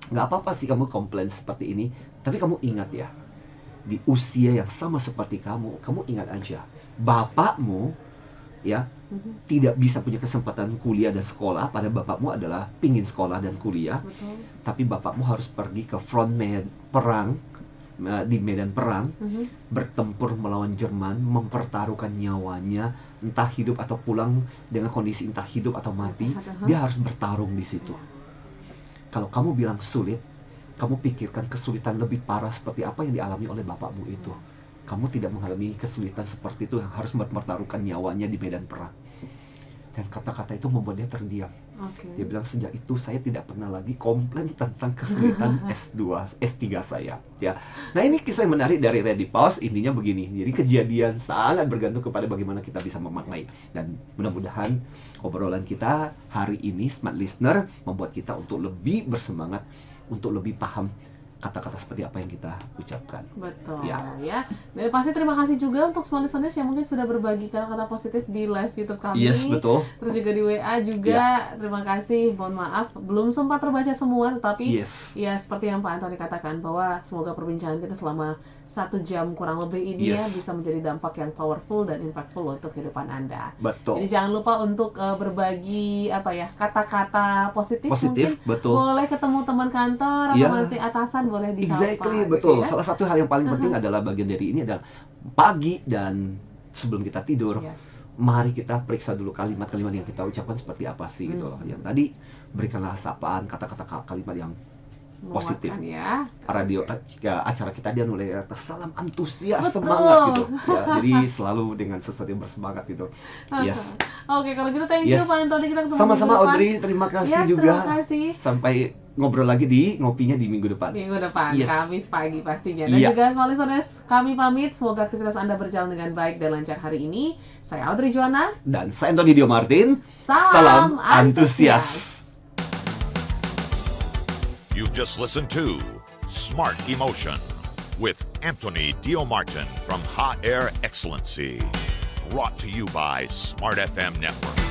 C: nggak apa-apa sih kamu komplain seperti ini, tapi kamu ingat ya, di usia yang sama seperti kamu ingat aja, bapakmu ya tidak bisa punya kesempatan kuliah dan sekolah, pada bapakmu adalah pingin sekolah dan kuliah.
B: Betul.
C: Tapi bapakmu harus pergi ke front perang, di medan perang, bertempur melawan Jerman, mempertaruhkan nyawanya, entah hidup atau pulang dengan kondisi entah hidup atau mati, dia harus bertarung di situ. Kalau kamu bilang sulit, kamu pikirkan kesulitan lebih parah seperti apa yang dialami oleh bapakmu itu. Kamu tidak mengalami kesulitan seperti itu yang harus mempertaruhkan nyawanya di medan perang. Dan kata-kata itu membuat dia terdiam. Dia bilang, sejak itu saya tidak pernah lagi komplain tentang kesulitan S3 saya. Ya. Nah, ini kisah yang menarik dari Randy Pausch. Intinya begini, jadi kejadian sangat bergantung kepada bagaimana kita bisa memaknai. Dan mudah-mudahan obrolan kita hari ini, Smart Listener, membuat kita untuk lebih bersemangat, untuk lebih paham kata-kata seperti apa yang kita ucapkan.
B: Betul
C: Ya.
B: ya. Dan pasti terima kasih juga untuk semua listeners yang mungkin sudah berbagi kata-kata positif di live YouTube kami.
C: Yes, betul.
B: Terus juga di WA juga. Terima kasih. Mohon maaf belum sempat terbaca semua, tetapi ya seperti yang Pak Antoni katakan bahwa semoga perbincangan kita selama 1 jam kurang lebih ini ya bisa menjadi dampak yang powerful dan impactful untuk kehidupan Anda.
C: Betul.
B: Jadi jangan lupa untuk berbagi kata-kata positif. Mungkin
C: betul.
B: boleh ketemu teman kantor atau nanti atasan boleh disapa.
C: Exactly, betul.
B: Gitu ya?
C: Salah satu hal yang paling penting adalah bagian dari ini adalah pagi dan sebelum kita tidur. Mari kita periksa dulu kalimat-kalimat yang kita ucapkan seperti apa sih gitu loh. Yang tadi berikanlah sapaan, kata-kata kalimat yang positif.
B: Ya.
C: Radio acara kita dia mulai atas salam antusias, semangat gitu. Ya, jadi selalu dengan sesuatu yang bersemangat gitu. Yes.
B: Oke, kalau gitu thank you Pak Antoni, kita ketemu
C: sama-sama
B: minggu depan.
C: Audrey, terima kasih juga.
B: Terima kasih.
C: Sampai ngobrol lagi di ngopinya di minggu depan.
B: Minggu depan,
C: Yes.
B: Kamis pagi pastinya. Dan
C: Iya.
B: juga semua listeners, kami pamit. Semoga aktivitas Anda berjalan dengan baik dan lancar hari ini. Saya Audrey Joanna.
C: Dan saya Anthony Dio Martin.
B: Salam
C: antusias.
A: You've just listened to Smart Emotion with Anthony Dio Martin from Hot Air Excellency. Brought to you by Smart FM Network.